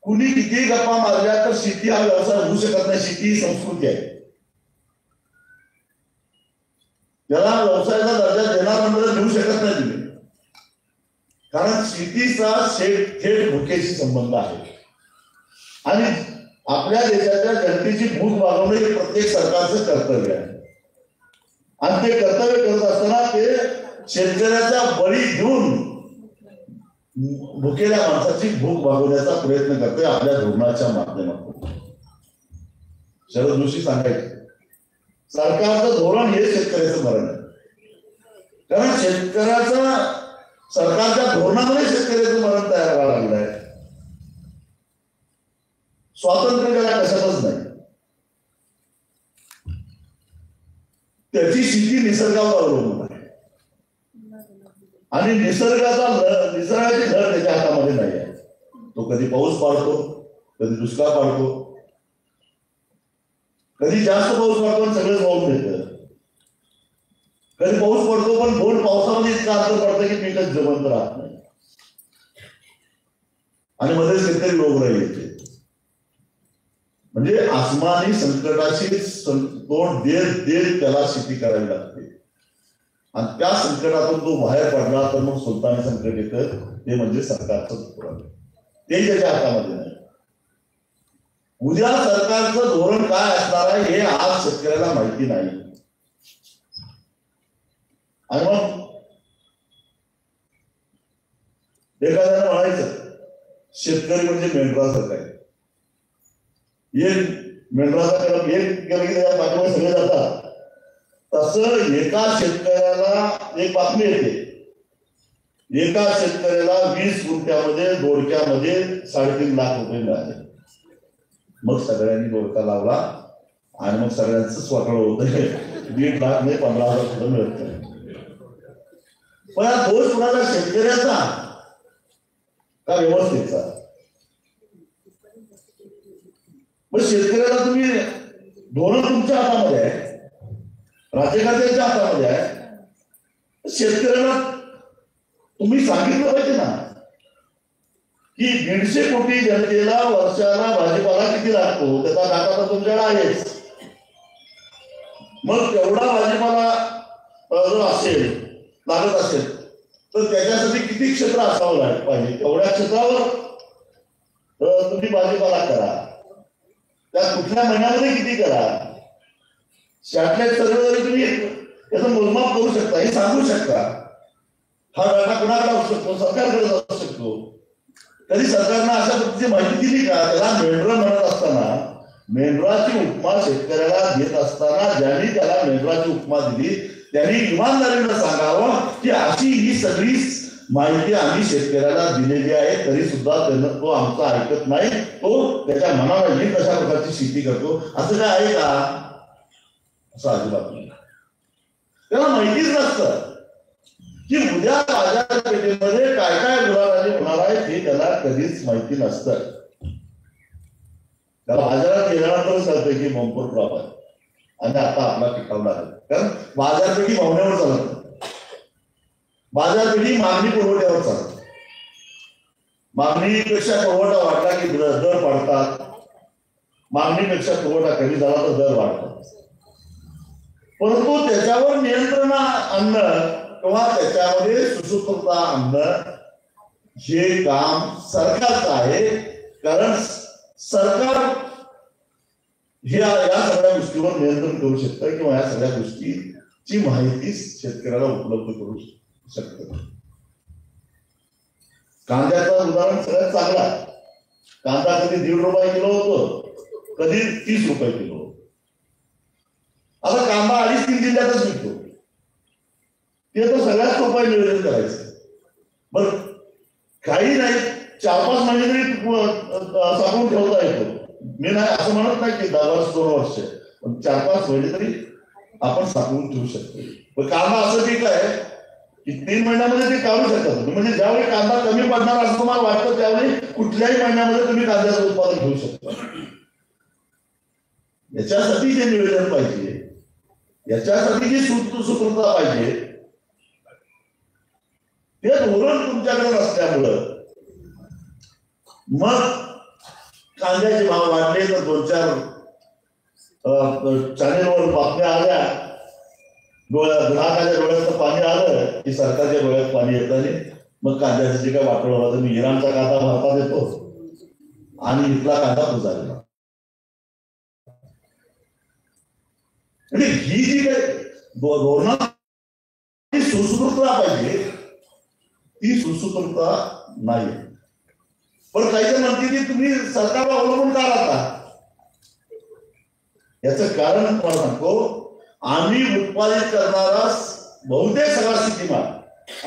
कुणी किती गप्पा मारल्या तर शेती हा व्यवसाय होऊ शकत नाही. शेती ही संस्कृती आहे, त्याला व्यवसायाचा दर्जा देणार म्हणून देऊ शकत नाही तुम्ही. कारण शेतीचा थेट भुकेशी संबंध आहे आणि आपल्या देशाच्या जनतेची भूक भागवणं हे प्रत्येक सरकारचं कर्तव्य आहे. आणि ते कर्तव्य करत असताना ते शेतकऱ्याचा बळी घेऊन भुकेल्या माणसाची भूक भागवण्याचा प्रयत्न करते आपल्या धोरणाच्या माध्यमातून. शरद जोशी सांगायचे सरकारचं धोरण हे शेतकऱ्याचं मरण आहे. कारण सरकारच्या धोरणामध्ये शेतकऱ्याचं मरण तयार व्हायला लागलं आहे. स्वातंत्र्य त्याला कशातच नाही. त्याची शेती निसर्गावर अवलंबून आहे आणि निसर्गाची धर त्याच्या हातामध्ये नाही आहे. तो कधी पाऊस पाडतो, कधी दुष्काळ पाडतो, कधी जास्त पाऊस पडतो आणि सगळं वाहून येतं, कधी पाऊस पडतो पण दोन पावसामध्ये इतका अंतर पडतं की पिकच जमत राहत नाही आणि मध्ये शेतकरी रोगराई येते. म्हणजे आसमानी संकटाशी तोंड देत त्याला शेती करावी लागते आणि त्या संकटातून तो बाहेर पडला तर मग सुलतानी संकट येतं. ते म्हणजे सरकारचं धोरण, ते त्याच्या हातामध्ये नाही. उद्या सरकारचं धोरण काय असणार आहे हे आज शेतकऱ्याला माहिती नाही. आणि मग एखाद्यानं म्हणायचं शेतकरी म्हणजे मेंढरासारखा आहे. एक मेंढराचा एक गेलं की त्याच्या पाठीमागे सगळे जातात. तसं एका शेतकऱ्याला एक बातमी येते, एका शेतकऱ्याला 20 गुंठ्यामध्ये दोडक्यामध्ये 3.5 लाख रुपये मिळाले. मग सगळ्यांनी दोडका लावला आणि मग सगळ्यांचं स्वतः होत 1.5 लाख नाही 15,000 सुद्धा मिळत. पण हा दोष कुणाचा? शेतकऱ्याचा. का व्यवस्थेचा? मग शेतकऱ्याला तुम्ही धोरण तुमच्या हातामध्ये आहे, राज्यकर्त्यांच्या हातामध्ये आहे. शेतकऱ्याला तुम्ही सांगितलं पाहिजे ना की 150 कोटी जनतेला वर्षाला भाजीपाला किती लागतो, त्याचा डाटा तर तुमच्याकडे आहेच. मग तेवढा भाजीपाला जर असेल लागत असेल तर त्याच्यासाठी किती क्षेत्र असावं पाहिजे, तेवढ्या क्षेत्रावर तुम्ही भाजीपाला करा. त्या कुठल्या महिन्यामध्ये किती करा, सॅटेलाइट सर्वे तुम्ही याचं मोजमाप करू शकता, हे सांगू शकता. हा डाटा कुणाकडे असू शकतो, सरकारकडे असू शकतो. कधी सरकारनं अशा पद्धतीची माहिती दिली का? त्याला मेंढरा म्हणत असताना, मेंढराची उपमा शेतकऱ्याला देत असताना ज्यांनी त्याला मेंढराची उपमा दिली त्यांनी इमानदारीनं सांगावं की अशी ही सगळी माहिती आम्ही शेतकऱ्याला दिलेली आहे, तरी सुद्धा त्यानं तो आमचा ऐकत नाही. तो त्याच्या मनाला येईल कशा प्रकारची शेती करतो. असं काय आहे का? असं अजिबात नाही. त्याला माहितीच नसतं की उद्या बाजारपेठेमध्ये काय काय गुलाबाजी होणार आहे, हे त्याला कधीच माहिती नसतं. त्याला बाजारात गेल्यानंतरच कळतं की बंपर क्रॉप आहे आणि आता आपला टिकावला आहे. कारण बाजारपेठी भावनेवर चालत, बाजारपेठी मागणी पुरवठ्यावर चालत. मागणीपेक्षा पुरवठा वाढला की दर वाढतात, मागणीपेक्षा पुरवठा कमी झाला तर दर वाढतात. परंतु त्याच्यावर नियंत्रण आणणं किंवा त्याच्यामध्ये सुसूत्रता आणणं हे काम सरकारचं आहे. कारण सरकार या सगळ्या गोष्टीवर नियंत्रण करू शकतं किंवा या सगळ्या गोष्टीची माहिती शेतकऱ्याला उपलब्ध करू शकतं. कांद्याचं उदाहरण सगळ्यात चांगला. कांदा कधी 1.5 रुपये किलो होतो, कधी 30 रुपये किलो. आता कांदा 2.5-3 जिल्ह्यातच विकतो. ते तर सगळ्यात सोपं नियोजन करायचं. बरं काही नाही, 4-5 महिने तरी साठवून ठेवता येतो. मी नाही असं म्हणत नाही की 10 वर्ष 2 वर्ष, पण 4-5 महिने तरी आपण साठवून ठेवू शकतो. पण कांदा असं पीक आहे की 3 महिन्यामध्ये ते काढू शकतात. म्हणजे ज्यावेळी कांदा कमी पडणार असं तुम्हाला वाटतं त्यावेळी कुठल्याही महिन्यामध्ये तुम्ही कांद्याचं उत्पादन घेऊ शकता. याच्यासाठी जे नियोजन पाहिजे, याच्यासाठी जी सुसूत्रता पाहिजे, ते धोरण तुमच्याकडे नसल्यामुळं मग कांद्याचे भाव वाढले तर 2-4 चॅनेलवर बातम्या आल्या, ग्राहकाच्या डोळ्यात पाणी आलं की सरकारच्या डोळ्यात पाणी येत नाही. मग कांद्याचं जे काय वाटोळ होतं, मी इराणचा कांदा भारतात येतो आणि इथला कांदा पुजायला. आणि ही जी काही धोरणाची सुसूत्रता पाहिजे ती सुसूत्रता नाही. पण काही जण म्हणते की तुम्ही सरकारला अवलंबून का राहता? याचं कारण तुम्हाला सांगतो. आम्ही उत्पादित करणारा बहुतेक सगळा शेतीमाल,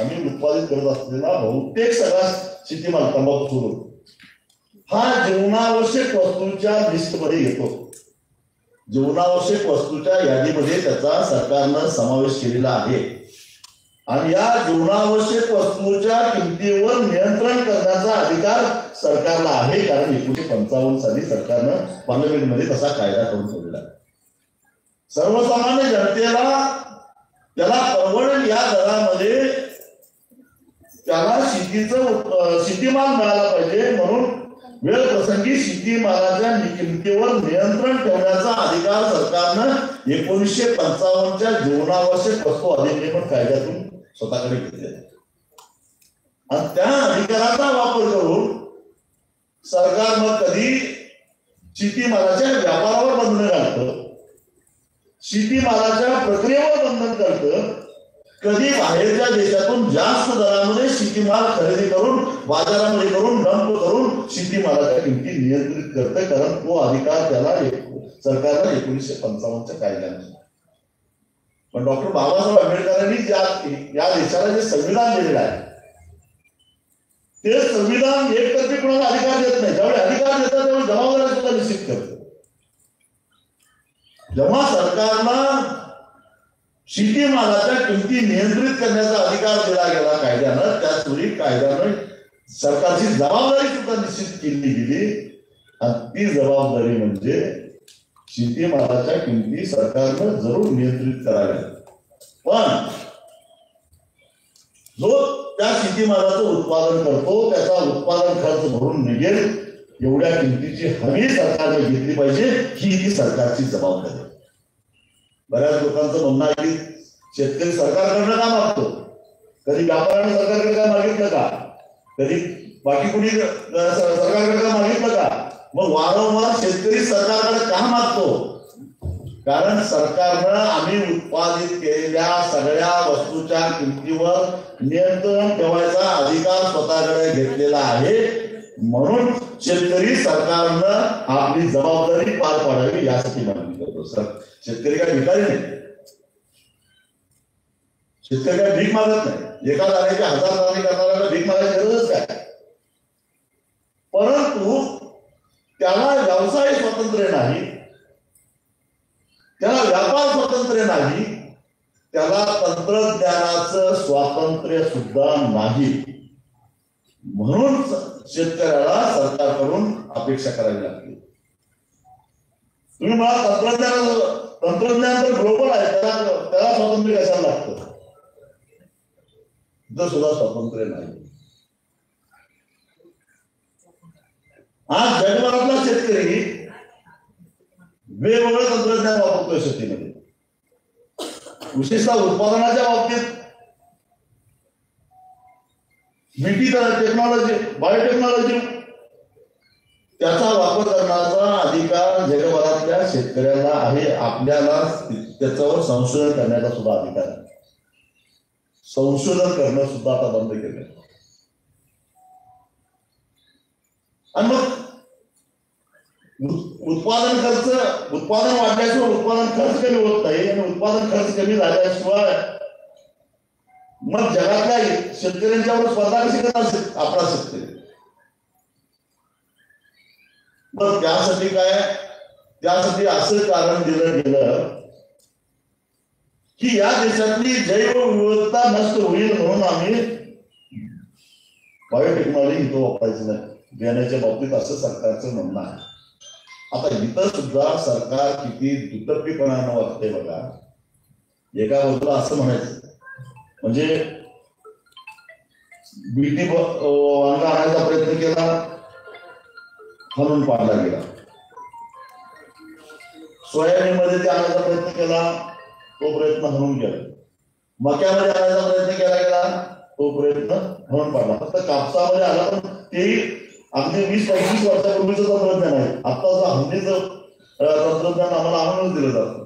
आम्ही उत्पादित करत असलेला बहुतेक सगळा शेतीमाल तंबाखू सोडून हा जीवनावश्यक वस्तूंच्या लिस्टमध्ये येतो. जीवनावश्यक वस्तूच्या यादीमध्ये त्याचा सरकारनं समावेश केलेला आहे. आणि या जीवनावश्यक वस्तूच्या किमतीवर नियंत्रण करण्याचा अधिकार सरकारला आहे. कारण 1955 साली सरकारनं पार्लमेंटमध्ये तसा कायदा करून ठेवलेला आहे. सर्वसामान्य जनतेला त्याला परवडेल या दरामध्ये त्याला शेतीमाल मिळाला पाहिजे. म्हणून वेळ प्रसंगी शेतीमालाच्या किमतीवर नियंत्रण ठेवण्याचा अधिकार सरकारनं 1955च्या जीवनावश्यक वस्तू अधिनियम कायद्यातून स्वतःकडे घेतलेला. आणि त्या अधिकाराचा वापर करून सरकार मग कधी शेतीमालाच्या व्यापारावर बंधन घालतं, शेतीमालाच्या प्रक्रियेवर बंधन करतं, कधी बाहेरच्या देशातून जास्त दरामध्ये शेतीमाल खरेदी करून बाजारामध्ये करून डंप करून शेतीमालाच्या किमती नियंत्रित करतं. कारण तो अधिकार त्याला सरकारला 1955च्या कायद्याने. पण डॉक्टर बाबासाहेब आंबेडकरांनी या देशाला जे संविधान दिलेलं आहे ते संविधान एकतर्फी कोणाला अधिकार देत नाही. ज्यावेळी अधिकार देतात त्यावेळी जबाबदारी सुद्धा निश्चित करतं. जेव्हा सरकारला शेतीमालाच्या किमती नियंत्रित करण्याचा अधिकार दिला गेला कायद्यानं, त्याचवेळी कायद्यानं सरकारची जबाबदारी सुद्धा निश्चित केली गेली आणि ती जबाबदारी म्हणजे शेतीमालाच्या किमती सरकारनं जरूर नियंत्रित कराव्या. पण जो त्या शेतीमालाचं उत्पादन करतो त्याचा उत्पादन खर्च भरून निघेल एवढ्या किमतीची हमी सरकारने घेतली पाहिजे, ही ती सरकारची जबाबदारी. बऱ्याच लोकांचं म्हणणं आहे की शेतकरी सरकारकडनं का मागतो, कधी व्यापाऱ्याने सरकारकडे काय मागितलं का, कधी बाकी कुणी सरकारकडे का मागितलं का. मग वारंवार शेतकरी सरकारकडे का मागतो, कारण सरकारनं आम्ही उत्पादित केलेल्या सगळ्या वस्तूच्या किमतीवर नियंत्रण ठेवायचा अधिकार स्वतःकडे घेतलेला आहे. म्हणून शेतकरी सरकारनं आपली जबाबदारी पार पाडावी यासाठी मागणी करतो. सर शेतकरी काय भिकारी नाही, शेतकरी काय भीक मागत नाही. एका दाण्याच्या 1000 दाणे करणाऱ्याला भीक मागायची गरजच काय. परंतु त्याला व्यवसाय स्वातंत्र्य नाही, त्याला व्यापार स्वातंत्र्य नाही, त्याला तंत्रज्ञानाचं स्वातंत्र्य सुद्धा नाही. म्हणून शेतकऱ्याला सरकारकडून अपेक्षा करावी लागते. तुम्ही मला तंत्रज्ञान तर ग्लोबल आहे, त्याला स्वातंत्र्य कशाला लागतं, तर सुद्धा स्वातंत्र्य नाही. आज जगभरातला शेतकरी वेगवेगळं तंत्रज्ञान वापरतोय शेतीमध्ये, विशेषतः उत्पादनाच्या बाबतीत बीटी टेक्नॉलॉजी, बायोटेक्नॉलॉजी, त्याचा वापर करण्याचा अधिकार जगभरातल्या शेतकऱ्याला आहे. आपल्याला त्याच्यावर संशोधन करण्याचा सुद्धा अधिकार आहे. संशोधन करणं सुद्धा आता बंद केलं. आणि मग उत्पादन वाढल्याशिवाय उत्पादन खर्च कमी होत नाही, आणि उत्पादन खर्च कमी झाल्याशिवाय मग जगातल्या शेतकऱ्यांच्यावर स्पर्धा कशी करणार आपला शेतकरी. मग त्यासाठी असं कारण दिलं गेलं की या देशातली जैवविविधता नष्ट होईल म्हणून आम्ही बायोटेक्नॉलॉजी इथं वापरायचं नाही, बियाण्याच्या बाबतीत असं सरकारचं म्हणणं आहे. आता इथं सुद्धा सरकार किती दुटप्पीपणानं वागते बघा. एका बाजूला असं म्हणायचं म्हणजे बीटी वांगा आणायचा प्रयत्न केला, हाणून पाडला गेला. सोयाबीन मध्ये ते आणायचा प्रयत्न केला, तो प्रयत्न हाणून गेला. मक्यामध्ये आणायचा प्रयत्न केला गेला, तो प्रयत्न हाणून पाडला. फक्त कापसामध्ये आला पण तेही अगदी 20-25 वर्षापूर्वीचं तंत्रज्ञान आहे. आत्ताचं हल्लीचं तंत्रज्ञान आम्हाला आणूनच दिलं जातं.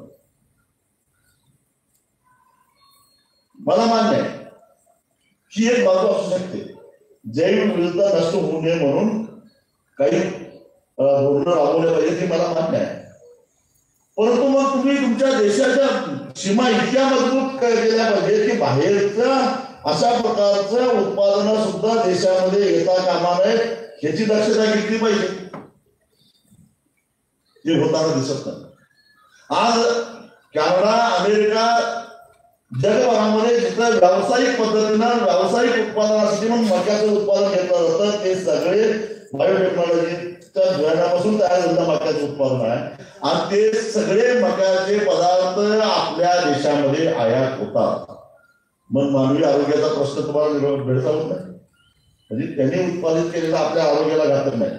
मला मान्य आहे ही एक बाजू असू शकते, जैवविविधता नष्ट होऊ नये म्हणून काही धोरणं राबवले पाहिजे, हे मला मान्य आहे. परंतु मग तुम्ही तुमच्या देशाच्या सीमा इतक्या मजबूत केल्या पाहिजे की बाहेरच्या अशा प्रकारचं उत्पादन सुद्धा देशामध्ये येता कामा नये, याची दक्षता घेतली पाहिजे. हे होताना दिसत नाही. आज कॅनडा, अमेरिका, जगभरामध्ये जिथं व्यावसायिक पद्धतीनं व्यावसायिक उत्पादनासाठी म्हणून मक्याचं उत्पादन घेतलं जातं, ते सगळे बायोटेक्नॉलॉजीच्या बियाण्यापासून तयार झालेलं मक्याचं उत्पादन आहे. आणि ते सगळे मक्याचे पदार्थ आपल्या देशामध्ये आयात होतात. मग मानवी आरोग्याचा प्रश्न तुम्हाला भेडसावत नाही, म्हणजे त्यांनी उत्पादित केलेलं आपल्या आरोग्याला घातक नाही.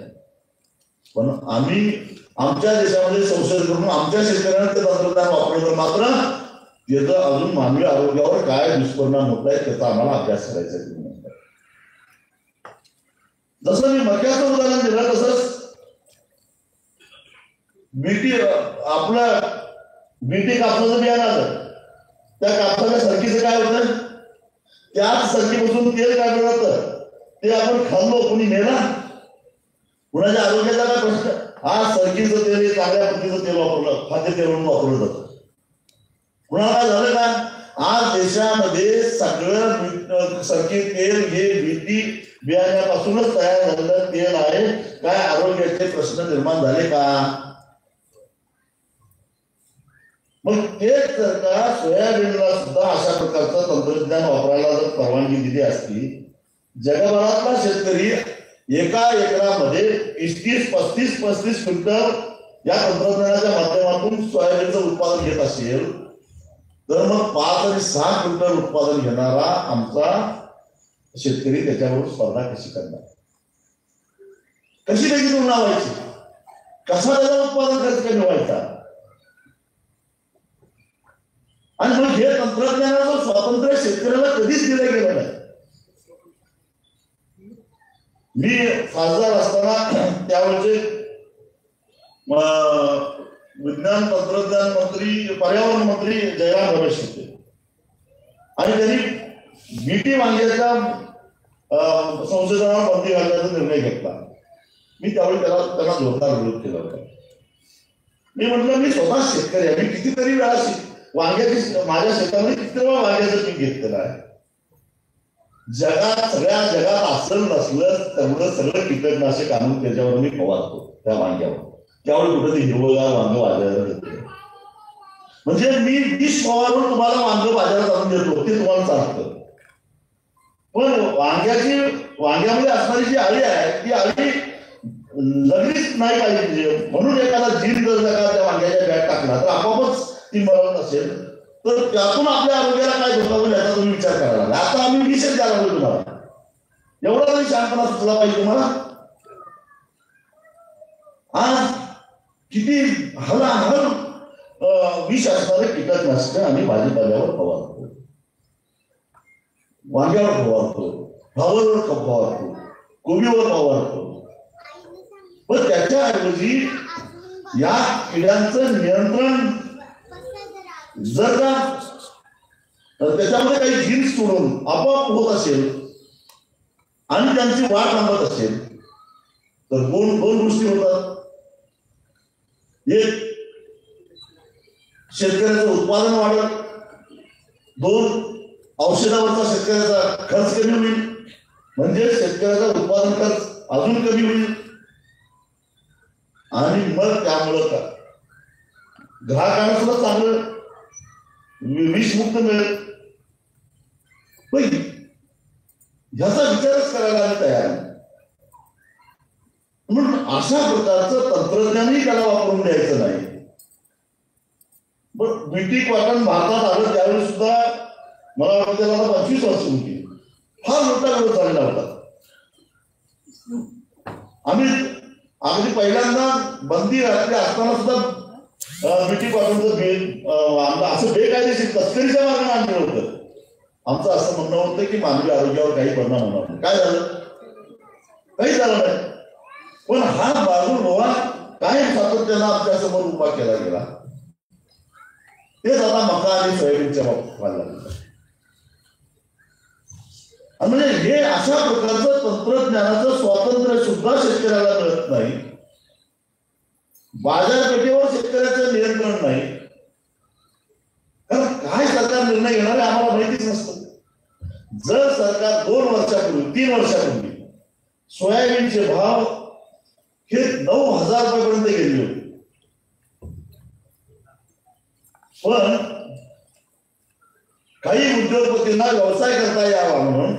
पण आम्ही आमच्या देशामध्ये संशोधन करून आमच्या शेतकऱ्यांना ते तंत्रज्ञान वापरलं, मात्र त्याचं अजून मानवी आरोग्यावर काय दुष्परिणाम होत आहेत त्याचा आम्हाला अभ्यास करायचा आहे. जसं मी मक्याचं उदाहरण दिलं तसंच बीटी कापसाचं बियाणं आलं, त्या कापसाच्या सरकीचं काय होतं, त्याच सरकीपासून तेल काढलं जातं. ते आपण खाल्लो, कोणी नेला, कुणाच्या आरोग्याचा काय प्रश्न. आज सरकीचं तेल हे चांगल्या पद्धतीचं तेल वापरलं, खाद्यतेल म्हणून वापरलं जातं. कुणाला काय झालं का, आज देशामध्ये सगळं सरकी तेल हे बीटी बियाण्यापासूनच तयार झालेलं तेल आहे. काय आरोग्याचे प्रश्न निर्माण झाले का. मग तेच जर का सोयाबीनला सुद्धा अशा प्रकारचं तंत्रज्ञान वापरायला जर परवानगी दिली असती, जगभरातला शेतकरी एका एकरामध्ये 30-35 क्विंटल या तंत्रज्ञानाच्या माध्यमातून सोयाबीनचं उत्पादन घेत असेल तर मग 5 आणि 6 क्विंटल उत्पादन घेणारा आमचा शेतकरी त्याच्याबरोबर स्पर्धा कशी करणार, कशी त्याची तुलना व्हायची, कसा त्याचा उत्पादन खर्च कमी व्हायचा. आणि मग हे तंत्रज्ञानाचं स्वातंत्र्य शेतकऱ्याला कधीच दिलं गेलं नाही. मी खासदार असताना त्यावेळेचे विज्ञान तंत्रज्ञान मंत्री पर्यावरण मंत्री जयराम रमेश होते आणि त्यांनी बीटी वांग्याच्या संशोधनावर बंदी घालण्याचा निर्णय घेतला. मी त्यावेळी त्यांना जोरदार विरोध केला होता. मी म्हटलं मी स्वतः शेतकरी आहे, मी कितीतरी वेळा वांग्याची माझ्या शेतामध्ये किती वेळा वांग्याचं पीक घेतलेलं आहे. सगळ्या जगात असलं नसलं तेवढं सगळं कीटकनाशक आणून त्याच्यावर मी फवारतो त्या वांग्यावर. त्यावेळी कुठं ते हिरवगार वांग बाजारात येते. म्हणजे मी विष फवारून तुम्हाला वांग बाजारात आणून देतो ते तुम्हाला चालतं. पण वांग्यामध्ये असणारी जी अळी आहे ती अळी लगेच नाही पाहिजे. म्हणून एखादा जीन जर त्या वांग्याच्या बॅग टाकला तर आपोआपच ती मरत असेल तर त्यातून आपल्या आरोग्याला काय धोका होईल याचा तुम्ही विचार करायला लागला. आता आम्ही विषय द्यायला लागलो तुम्हाला. एवढा तरी शहाणपणा सुचला पाहिजे तुम्हाला. आज किती हलाहल विष असणारे कीटकनाशक आम्ही भाजीपाल्यावर फवारतो, वांग्यावर फवारतो, फ्लावरवर फवारतो, कोबीवर फवारतो. पण त्याच्याऐवजी या किड्यांचं नियंत्रण जर का त्याच्यामध्ये काही जीन्स सोडून आपोआप होत असेल आणि त्यांची वाढ थांबत असेल तर दोन गोष्टी होतात. एक, शेतकऱ्याचं उत्पादन वाढेल. 2, औषधावरचा शेतकऱ्याचा खर्च कमी होईल. म्हणजे शेतकऱ्याचा उत्पादन खर्च अजून कमी होईल आणि मग त्यामुळं ग्राहकांना सुद्धा चांगलं विषमुक्त मिळेल. पण ह्याचा विचारच करायला आम्ही तयार नाही. म्हणून अशा प्रकारचं तंत्रज्ञानही त्याला वापरून द्यायचं नाही. पण बीटी कॉटन भारतात आलं त्यावेळी सुद्धा मला वाटतं त्याला 25 वर्ष होती. फार मोठा वेळ चाललेला होता. आम्ही अगदी पहिल्यांदा बंदी घातली असताना सुद्धा बीटी कॉटनचं असं बेकायदेशीर तस्करीच्या मार्गाने आणलं होतं. आमचं असं म्हणणं होतं की मानवी आरोग्यावर काही परिणाम होणार नाही. काय झालं? काही झालं नाही. पण हा बाजूबोवा काय सातत्यानं आमच्या समोर उभा केला गेला. तेच आता मका आणि सोयाबीनच्या बाबतीत व्हायला लागलं. म्हणजे हे अशा प्रकारचं तंत्रज्ञानाचं स्वातंत्र्य सुद्धा शेतकऱ्याला मिळत नाही. बाजारपेठेवर शेतकऱ्याचं नियंत्रण नाही. कारण काय सरकार निर्णय घेणार आहे आम्हाला माहितीच नसतं. जर सरकार 2 वर्षापूर्वी 3 वर्षापूर्वी सोयाबीनचे भाव हे 9,000 रुपयापर्यंत गेले होते. पण काही उद्योगपतींना व्यवसाय करता यावा म्हणून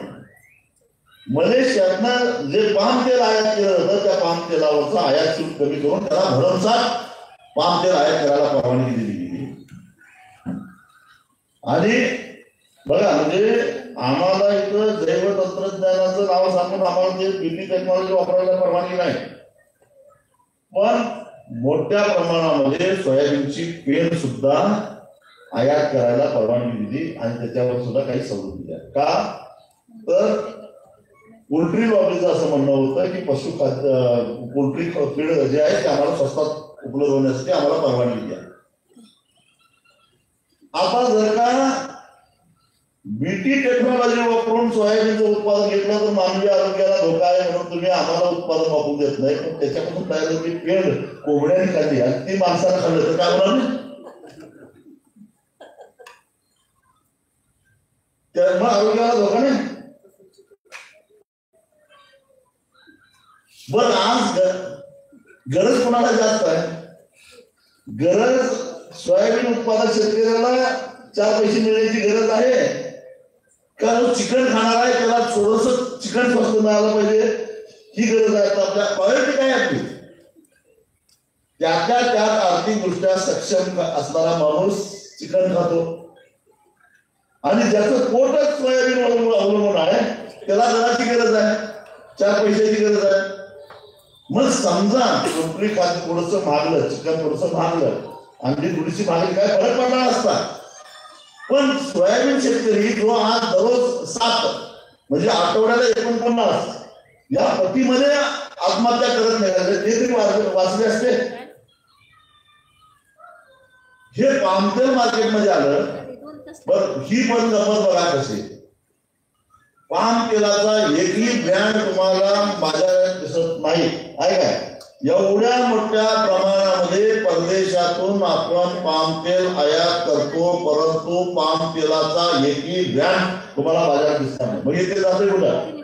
मलेशियातनं जे पाम तेल आयात केलं होतं त्या पाम तेलावरचा आयात शुल्क कमी करून त्याला भरमसाठ पाम तेल आयात करायला परवानगी दिली गेली. आणि बघा म्हणजे आम्हाला इथं जैव तंत्रज्ञानाचं नाव सांगून आम्हाला ते बीटी टेक्नॉलॉजी वापरायला परवानगी नाही. पण मोठ्या प्रमाणामध्ये सोयाबीनची पेंड सुद्धा आयात करायला परवानगी दिली आणि त्याच्यावर सुद्धा काही सवलत दिल्या. का तर पोल्ट्री लॉबीचं असं म्हणणं होतं की पशुखाद्य पोल्ट्री फीड जे आहे ते आम्हाला स्वस्तात उपलब्ध होण्यासाठी आम्हाला परवानगी द्या. आता जर का बीटी टेक्नॉलॉजी वापरून सोयाबीनचं उत्पादन घेतलं तर मानवी आरोग्याला धोका आहे म्हणून तुम्ही आम्हाला उत्पादन वापरू देत नाही. पण त्याच्यापासून तयार झालेली पेंड कोंबड्याने खाल्ली आणि ती माणसाला खाल्लं तर काय होणार नाही? त्यामुळे आरोग्याला धोका नाही. पण आज गरज कोणाला जास्त आहे? गरज सोयाबीन उत्पादक शेतकऱ्याला 4 पैसे मिळण्याची गरज आहे. का जो चिकन खाणार आहे त्याला थोडस चिकन स्वस्त मिळालं पाहिजे, ही गरज आहे. तर आपल्या प्रायोरिटी काय आपली, त्यात आर्थिकदृष्ट्या सक्षम असणारा माणूस चिकन खातो आणि ज्याचं पोटच सोयाबीन अवलंबून आहे त्याला घराची गरज आहे, 4 पैशाची गरज आहे. मग समजा पोल्ट्री खाद्य थोडंसं महागलं, चिकन थोडंसं महागलं, अंडी थोडीशी महागली, काय फरक पडला असता. पण सोयाबीन शेतकरी जो आज दररोज 7 म्हणजे आठवड्याला 49 या पतीमध्ये आत्महत्या करत नाही, ते तरी वाचले असते. हे पामतेल मार्केटमध्ये आलं. बरं, ही पण गंमत बघा कशी, पाम तेलाचा एकही ब्रँड तुम्हाला बाजारात दिसत नाही आहे काय. एवढ्या मोठ्या प्रमाणामध्ये परदेशातून आपण पाम तेल आयात करतो, परंतु पाम तेलाचा एकही ब्रँड तुम्हाला बाजारात दिसणार नाही. म्हणजे ते जाते कुठं,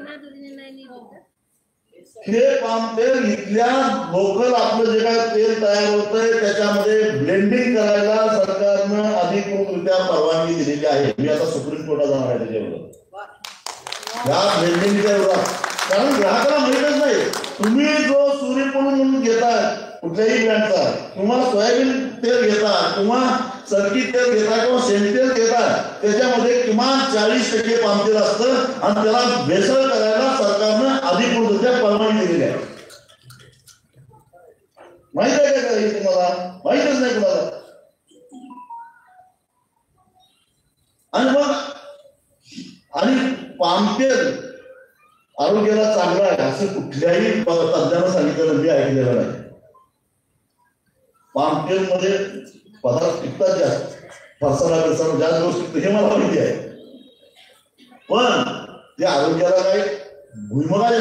हे पाम तेल इथल्या लोकल आपलं जे काय तेल तयार होतंय त्याच्यामध्ये ब्लेंडिंग करायला सरकारनं अधिकृतरित्या परवानगी दिलेली आहे. मी आता सुप्रीम कोर्टात जाणार आहे त्याच्यावर, या ब्लेंडिंगच्या विरोधात. कारण ग्राहकाला माहितच नाही, तुम्ही जो सूर्यफूल म्हणून घेताय कुठल्याही ब्रँडचा, किंवा सोयाबीन तेल घेता किंवा सरकी तेल घेता किंवा शेणतेल घेता, त्याच्यामध्ये किमान 40% पाम तेल असतं आणि त्याला भेसळ करायला सरकारनं अधिकृतरित्या परवानगी दिलेली आहे. माहित आहे का हे तुम्हाला, माहितच नाही कुणाला. आणि मग पाम तेल आरोग्याला चांगलं आहे असं कुठल्याही तज्ञानं सांगितलेलं मी ऐकलेलं नाही. पाम तेल मध्ये पदार्थ टिकतात जास्त, फरसाना बिरसाना जास्त गोष्टी हे मला माहिती आहे. पण ते आरोग्याला काही भुईमुगाच्या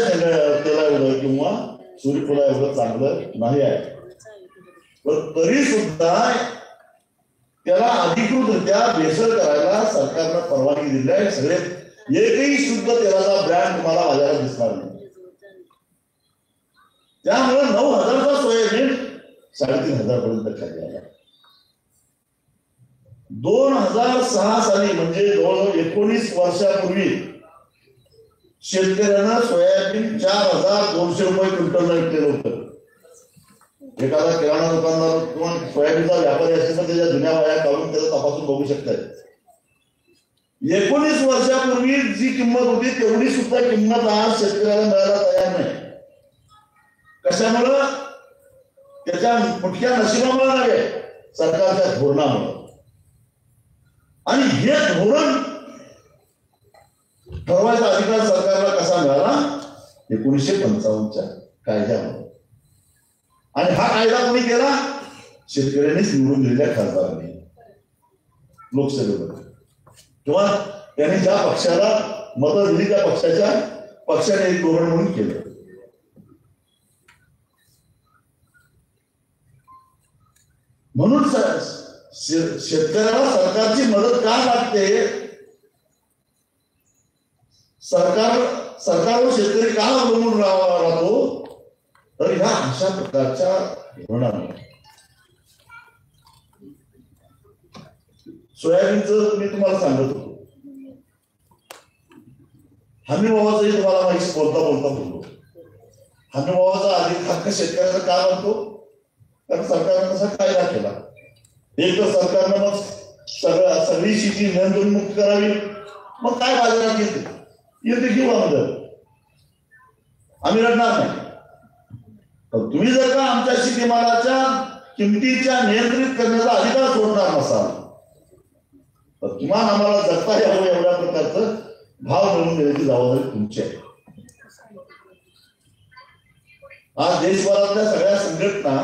तेला एवढं किंवा सूर्यफुला एवढं चांगलं नाही आहे. पण तरी सुद्धा त्याला अधिकृतरित्या भेसळ करायला सरकारनं परवानगी दिली आहे. सगळे एकही शुद्ध तेलाचा ब्रँड तुम्हाला बाजारात दिसणार नाही. त्यामुळे 9,000चा सोयाबीन 3,500 पर्यंत खाली आला. 2006 साली म्हणजे जवळजवळ 19 वर्षापूर्वी शेतकऱ्यांना सोयाबीन 4,200 रुपये क्विंटलला विकलेलं होतं. एखादा किराणा दुकानदार किंवा सोयाबीनचा व्यापारी असेल तर त्याच्या जुन्या वया काढून त्याचा तपासून बघू शकतात. 19 वर्षापूर्वी जी किंमत होती तेवढी सुद्धा किंमत आज शेतकऱ्याला मिळायला तयार नाही. कशामुळं, त्याच्या मुठ्या नशिबामुळे नव्हे, सरकारच्या धोरणामुळे. आणि हे धोरण ठरवायचा अधिकार सरकारला कसा मिळाला, 1955च्या कायद्यामुळे. आणि हा कायदा कोणी केला, शेतकऱ्यांनीच निवडून दिलेल्या खासदारांनी लोकसभेमध्ये, किंवा त्यांनी ज्या पक्षाला मतं दिली त्या पक्षाने एक धोरण म्हणून केलं. म्हणून शेतकऱ्याला सरकारची मदत का लागते, सरकारवर शेतकरी का अवलंबून राहतो, तर ह्या अशा प्रकारच्या धोरणामुळे. सोयाबीनचं मी तुम्हाला सांगत होतो, हमी भावाचंही तुम्हाला माहिती बोलता बोललो. हमी भावाचा अधिक हक्क शेतकऱ्याचा का बनतो, कारण सरकारनं तसा कायदा केला. एक तर सरकारनं मग सगळी शेती नियंत्रणमुक्त करावी, मग काय बाजारात येते घेऊ आम्ही रडणार नाही. तुम्ही जर का आमच्या शेतीमालाच्या किमतीच्या नियंत्रित करण्याचा अधिकार सोडणार नसाल तर किमान आम्हाला जगता यावं एवढ्या प्रकारचं भाव मिळवून देण्याची जबाबदारी तुमची आहे. आज देशभरातल्या सगळ्या संघटना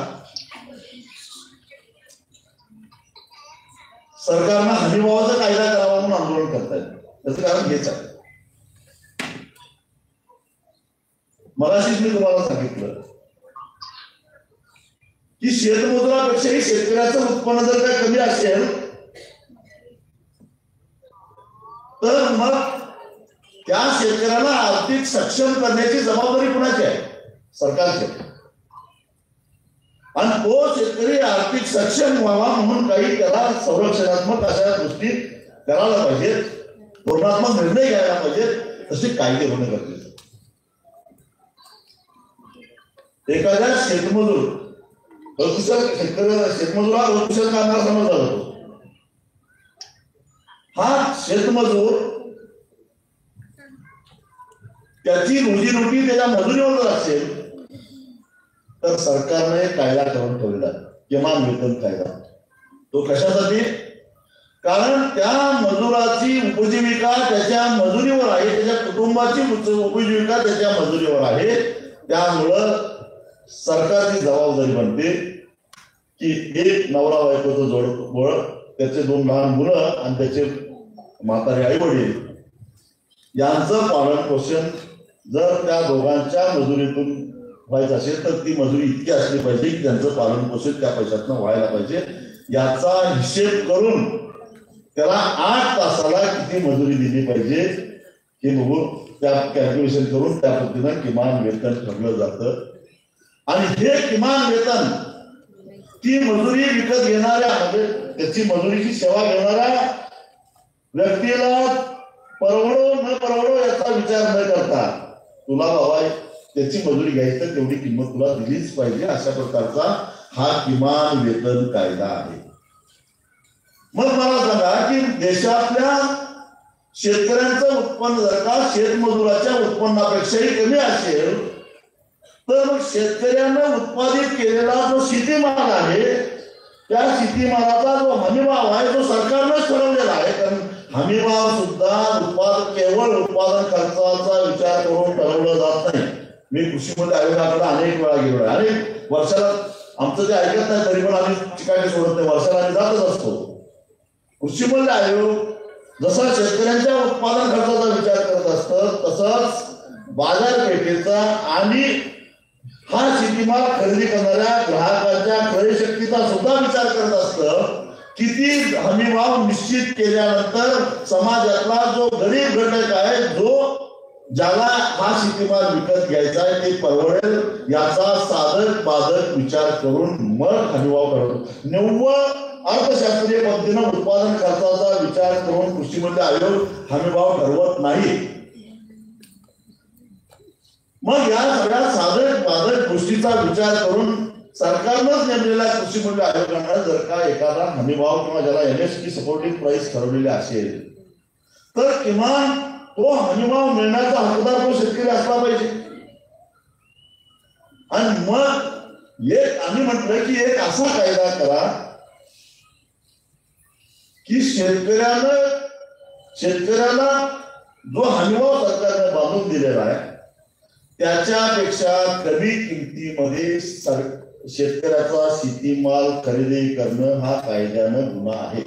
सरकारनं हमीभावाचा कायदा करावा म्हणून आंदोलन करतायत. त्याचं कारण हेच आहे. मगाशीच मी तुम्हाला सांगितलं की शेतमजुरापेक्षाही शेतकऱ्याचं उत्पन्न जर का कमी असेल तर मग त्या शेतकऱ्याला आर्थिक सक्षम करण्याची जबाबदारी कुणाची आहे, सरकारची. आणि तो शेतकरी आर्थिक सक्षम व्हावा म्हणून काही त्याला संरक्षणात्मक अशा गोष्टी करायला पाहिजेत. धोरणात्मक निर्णय घ्यायला पाहिजे, तसे कायदे होणं गरजेचं. एखाद्या शेतमजूर शेतमजूर हा अकुशल कामगार समजला जातो. हा शेतमजूर त्याची रोजीरोटी त्याच्या मजुरीवर असेल तर सरकारने कायदा करून ठेवलेला किमान वेतन कायदा. तो कशासाठी? कारण त्या मजुराची उपजीविका त्याच्या मजुरीवर आहे, त्याच्या कुटुंबाची उपजीविका त्याच्या मजुरीवर आहे. त्यामुळं सरकारची जबाबदारी बनते की एक नवरा बायकोचं जोड, त्याचे 2 लहान मुलं आणि त्याचे म्हातारे आई वडील यांचं पालन पोषण जर त्या दोघांच्या मजुरीतून व्हायचं असेल तर ती मजुरी इतकी असली पाहिजे की त्यांचं पालन पोषण त्या पैशातून व्हायला पाहिजे. याचा हिशेब करून त्याला 8 तासाला किती मजुरी दिली पाहिजे हे बघून त्या कॅल्क्युलेशन करून त्या पद्धतीनं किमान वेतन ठरलं जातं. आणि हे किमान वेतन ती मजुरी विकत घेणाऱ्या म्हणजे त्याची मजुरीची सेवा घेणाऱ्या व्यक्तीला परवडो न परवडो याचा विचार न करता तुला बाबा त्याची मजुरी घ्यायची तर तेवढी किंमत तुला दिलीच पाहिजे, अशा प्रकारचा हा किमान वेतन कायदा आहे. मग मला सांगा की देशातल्या शेतकऱ्यांचं उत्पन्न जर का शेतमजुराच्या उत्पन्नापेक्षाही कमी असेल तर मग शेतकऱ्यांना उत्पादित केलेला जो शेतीमाल आहे त्या शेतीमालाचा जो हमीभाव आहे तो सरकारनेच ठरवलेला आहे. कारण हमीभाव सुद्धा केवळ उत्पादन खर्चाचा विचार करून ठरवलं जात नाही. मी कृषीमूल्य आयोगाकडे अनेक वेळा गेलो आहे. अनेक वर्षाला आमचं ते ऐकत नाही तरी पण आम्ही चिकाटी सोडत नाही, वर्षाला आम्ही जातच असतो. कृषीमूल्य आयोग जसा शेतकऱ्यांच्या उत्पादन खर्चाचा विचार करत असतं तसंच बाजारपेठेचा आणि हा शेतीमाल खरेदी करणाऱ्या ग्राहकांच्या क्रय शक्तीचा सुद्धा विचार करत असतं. किती हमीभाव निश्चित केल्यानंतर समाजातला जो गरीब घटक आहे जो ज्याला हा शेतीमाल विकत घ्यायचा आहे ते परवडेल याचा साधक बाधक विचार करून मग हमीभाव ठरवतो. निव्वळ अर्थशास्त्रीय पद्धतीनं उत्पादन खर्चाचा विचार करून कृषीमूल्य आयोग हमीभाव ठरवत नाही. मग या सगळ्या साधक बाधक गोष्टीचा विचार करून सरकारनंच नेमलेल्या कृषीमूल्य आयोगानं जर का एखादा हमीभाव किंवा ज्याला MSP सपोर्टिंग प्राइस ठरवलेली असेल तर किमान तो हमीभाव मिळण्याचा हकदार तो शेतकरी असला पाहिजे. आणि मग एक आम्ही म्हटलं की एक असा कायदा करा की शेतकऱ्याला जो हमीभाव सरकारने बांधून दिलेला आहे त्याच्यापेक्षा कमी किमतीमध्ये शेतकऱ्याचा शेतीमाल खरेदी करणं हा कायद्यानं गुन्हा आहे.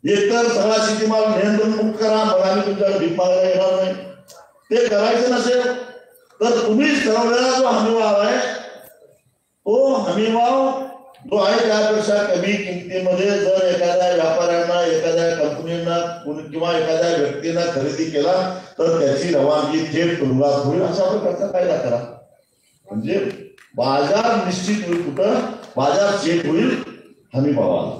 एकतर सगळा शेतीमाल नियंत्रण मुक्त करा, मग आम्ही तुमच्याकडे भीक मागायला येणार नाही. ते करायचं नसेल तर तुम्हीच ठरवलेला जो हमीभाव आहे तो हमीभाव जो आहे त्यापेक्षा कमी किमतीमध्ये जर एखाद्या व्यापाऱ्यांना एखाद्या कंपनीना किंवा एखाद्या व्यक्तीला खरेदी केला तर त्याची रवानगी थेट तुरुंगात होईल अशा प्रकारचा कायदा करा. म्हणजे बाजार निश्चित होईल, कुठं बाजार सेट होईल हमीभावाला.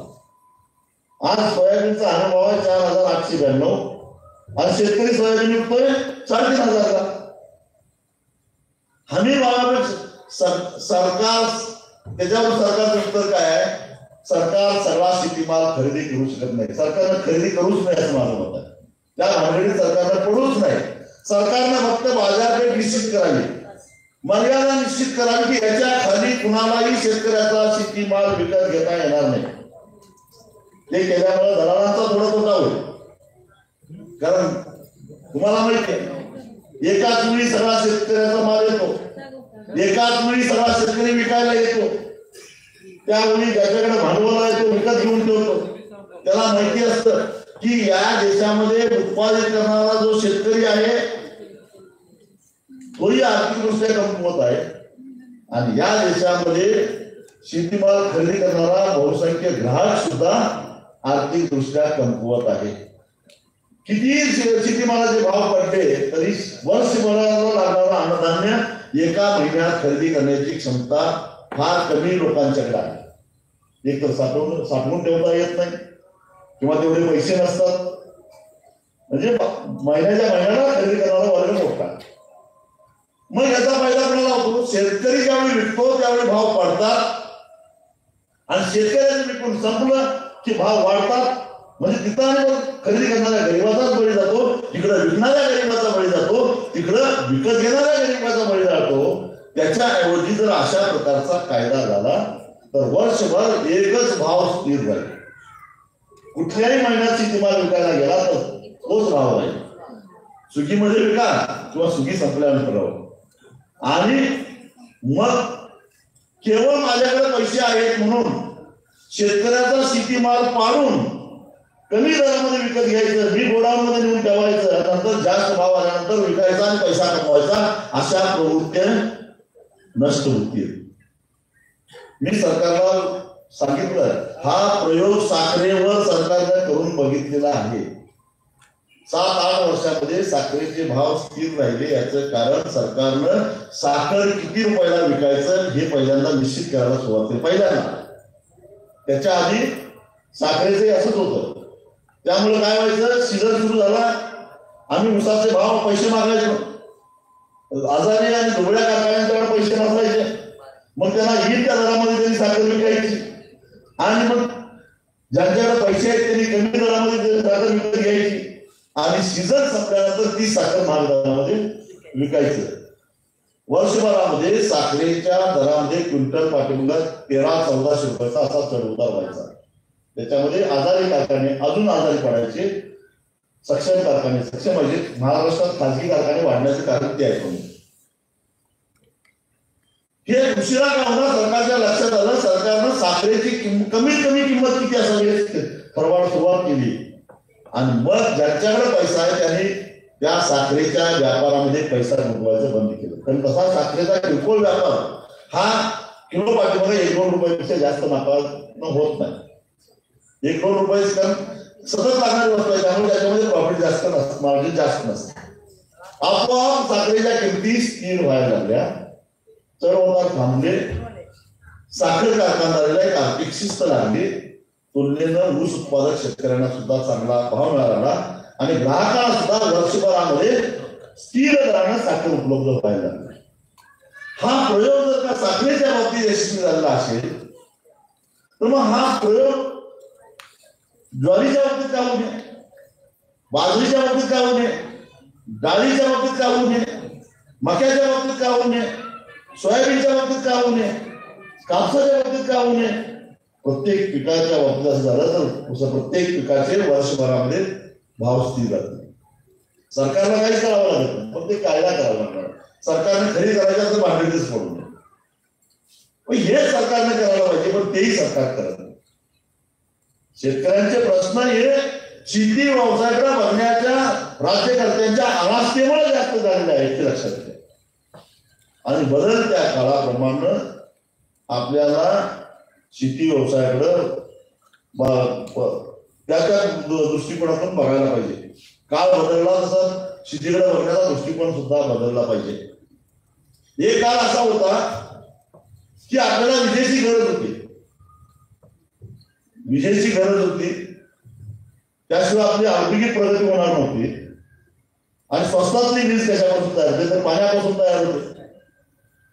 आज सोयाबीनचा हमीभाव आहे 4,892 आणि शेतकरी सोयाबीन विकतोय 3,500ला. हमीभावापेक्षा सरकार त्याच्यावर सरकारचं उत्तर काय आहे? सरकार सगळा शेतीमाल खरेदी करू शकत नाही. सरकारनं खरेदी करूच नाही असं माझं मत आहे. त्या भानगडीत सरकारनं पडूच नाही. सरकारनं फक्त बाजारपेठ निश्चित करावी, मर्यादा निश्चित करावी की याच्या खाली कुणालाही शेतकऱ्याचा शेतीमाल विकत घेता येणार नाही. ते केल्यामुळे दलालांचा थोडा तोटा होईल. कारण तुम्हाला माहिती आहे एकाच वेळी सगळा शेतकऱ्याचा माल येतो, एकाच वेळी सगळा शेतकरी विकायला येतो. त्यावेळी ज्याच्याकडे भांडवल आहे तो विकत घेऊन ठेवतो. त्याला माहिती असतं की या देशामध्ये उत्पादित करणारा जो शेतकरी आहे तोही आर्थिकदृष्ट्या कमकुवत आहे आणि या देशामध्ये शेतीमाल खरेदी करणारा बहुसंख्य ग्राहक सुद्धा आर्थिकदृष्ट्या कमकुवत आहे. किती शेतीमालाचे भाव पडले तरी वर्षभराला लागणारा अन्नधान्य एका महिन्यात खरेदी करण्याची क्षमता फार कमी लोकांच्याकडे आहे. एक तर साठवून ठेवता येत नाही किंवा तेवढे पैसे नसतात म्हणजे महिन्याच्या महिन्याला खरेदी करणारा वर्ग मोठा. मग याचा फायदा कोणाला होतो? शेतकरी ज्यावेळी विकतो त्यावेळी भाव पडतात आणि शेतकऱ्याचे विकून संपलं की भाव वाढतात. म्हणजे तिथं आणि खरेदी करणाऱ्या गरीबाचाच बळी जातो, तिकडं विकणाऱ्या गरीबाचा बळी जातो, तिकडं विकत घेणाऱ्या गरीबाचा बळी जातो. त्याच्याऐवजी जर अशा प्रकारचा कायदा झाला तर वर्षभर एकच भाव स्थिर राहील. कुठल्याही महिन्यात शेतीमाल विकायला गेला तर तोच भाव राहील. सुगीमध्ये विका किंवा सुगी संपल्यानंतर. आणि मग केवळ माझ्याकडे पैसे आहेत म्हणून शेतकऱ्याचा शेतीमाल पाडून कमी दरामध्ये विकत घ्यायचं, मी गोडाऊनमध्ये नेऊन ठेवायचं, नंतर जास्त भाव आल्यानंतर विकायचा आणि पैसा कमवायचा, अशा प्रवृत्त्या नष्ट होतील. मी सरकारला सांगितलं हा प्रयोग साखरेवर सरकारने करून बघितलेला आहे. 7-8 वर्षामध्ये साखरेचे भाव स्थिर राहिले. याचं कारण सरकारनं साखर किती रुपयाला विकायचं हे पहिल्यांदा निश्चित करायला सुरुवात केली. पहिल्यांदा त्याच्या आधी साखरेचे असंच होतं. त्यामुळे काय व्हायचं, सीझन सुरू झाला आम्ही उसाचे भाव पैसे मागायचो, आजारी आणि ढोबळ्या कारखान्यांच्याकडे पैसे नसायचे, मग त्यांना येईल त्या दरामध्ये त्यांनी साखर विकायची. आणि मग ज्यांच्याकडे पैसे आहेत त्यांनी कमी दरामध्ये साखर विकत घ्यायची आणि सीझन संपल्यानंतर ती साखर महाग दरामध्ये विकायचं. वर्षभरामध्ये साखरेच्या दरामध्ये क्विंटल पाठीमागे 1300-1400 रुपयाचा असा चढ उतार व्हायचा. त्याच्यामध्ये आजारी कारखाने अजून आजारी पडायचे, सक्षम कारखाने सक्षम म्हणजे महाराष्ट्रात खासगी कारखाने वाढण्याचं कारण ते आहे. हे उशिरा का होणार सरकारच्या लक्षात आलं. सरकारनं साखरेची कमीत कमी किंमत किती असावी ठरवायला सुरुवात केली आणि मग ज्यांच्याकडे पैसा आहे त्यांनी त्या साखरेच्या व्यापारामध्ये पैसा गुंतवायचं बंद केलं. कारण तसा साखरेचा किरकोळ व्यापार हा किलो पाठीमागे 1-2 रुपयापेक्षा जास्त नफा होत नाही. 1-2 रुपये कारण सतत लागणारी वस्तू आहे, त्यामुळे त्याच्यामध्ये प्रॉफिट जास्त नसतं, मार्जिन जास्त नसतं. आपोआप साखरेच्या किमती स्थिर व्हायला लागल्या, चढ-उतार थांबले, साखर कारखानदारीला एक आर्थिक शिस्त लागली, तुलनेनं ऊस उत्पादक शेतकऱ्यांना सुद्धा चांगला भाव मिळाला आणि ग्राहकांना सुद्धा वर्षभरामध्ये स्थिर दरानं साखर उपलब्ध व्हायला लागली. हा प्रयोग जर का साखरेच्या बाबतीत यशस्वी झालेला असेल तर मग हा प्रयोग ज्वारीच्या बाबतीत का होऊ नये, बाजरीच्या बाबतीत का होऊ नये, डाळीच्या बाबतीत का होऊ नये, मक्याच्या बाबतीत का होऊ नये, सोयाबीनच्या बाबतीत का होऊ नये, कापसाच्या बाबतीत का होऊ नये. प्रत्येक पिकाच्या बाबतीत असं झालं तर प्रत्येक पिकाचे वर्षभरामध्ये भाव स्थिर राहतील. सरकारला काहीच करावं लागत नाही, फक्त कायदा करावा लागणार. सरकारने खरी करायचं तर भांडणीच पडू नये, हे सरकारने करायला पाहिजे, पण तेही सरकार करत नाही. शेतकऱ्यांचे प्रश्न हे शेती व्यवसायाकडे बघण्याच्या राज्यकर्त्यांच्या अनास्थेमुळे जास्त झालेले आहेत ते लक्षात घ्या. आणि बदलत्या काळाप्रमाणे आपल्याला शेती व्यवसायाकडे त्या दृष्टिकोनातून बघायला पाहिजे. काळ बदलला तसा शेतीकडे बघण्याचा दृष्टिकोन सुद्धा बदलला पाहिजे. एक काळ असा होता की आपल्याला विजेची गरज होती, विजेची गरज होती, त्याशिवाय आपली औद्योगिक प्रगती होणार नव्हती. आणि स्वस्तातली वीज कशापासून तयार होते तर पाण्यापासून तयार होते.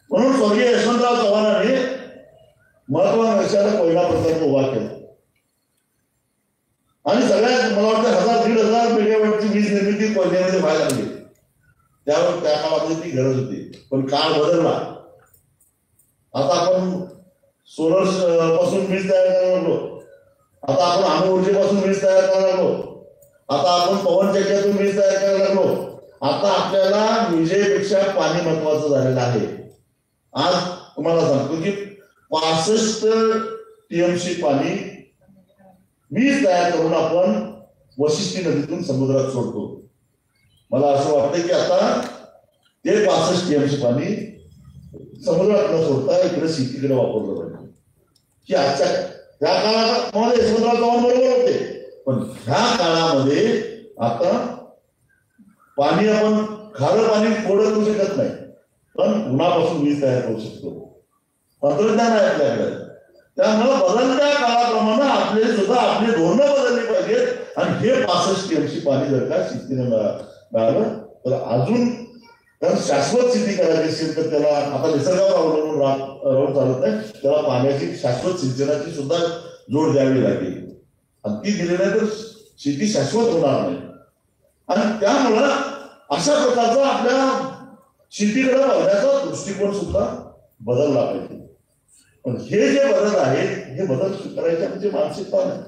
म्हणून स्वर्गीय यशवंतराव चव्हाणांनी महत्वाकांक्षाचा कोयना प्रकल्प उभा केला आणि सगळ्यात मला वाटतं 1000-1500 मेगावॅटची वीज निर्मिती कोयनेमध्ये व्हायला लागली. त्यावर त्या काळामध्ये ती गरज होती, पण काळ बदलला. आता आपण सोलर पासून वीज तयार करायला लागलो, आता आपण अणुऊर्जेपासून वीज तयार करायला लागलो, आता आपण पवनचक्क्यातून वीज तयार करायला लागलो. आता आपल्याला विजेपेक्षा पाणी महत्वाचं झालेलं आहे. आज तुम्हाला सांगतो की 65 TMC पाणी वीज तयार करून आपण वशिष्ठी नदीतून समुद्रात सोडतो. मला असं वाटतं की आता ते 65 TMC पाणी समुद्रात न सोडता इकडे शेतीकडे वापरलं पाहिजे. की आजच्या त्या काळामध्ये यशवंतराव चव्हाण बरोबर होते, पण ह्या काळामध्ये आता पाणी आपण खारं पाणी कोरडं करू शकत नाही, पण उन्हापासून वीज तयार करू शकतो. तंत्रज्ञान आहे आपल्याकडे. त्यामुळे बदलत्या काळाप्रमाणे आपले सुद्धा आपली धोरणं बदलली पाहिजेत आणि हे 65 TMC पाणी जर का शेतीने मिळालं तर अजून, कारण शाश्वत शेती करायची असेल तर त्याला आता निसर्गावर अवलंबून राहून चालत नाही, त्याला पाण्याची शाश्वत सिंचनाची सुद्धा जोड द्यावी लागेल आणि ती दिली नाही तर शेती शाश्वत होणार नाही. आणि त्यामुळं अशा प्रकारचा आपल्या शेतीकडे बघण्याचा दृष्टिकोन सुद्धा बदलला पाहिजे. पण हे जे बदल आहेत हे बदल करायचे म्हणजे मानसिकता नाही.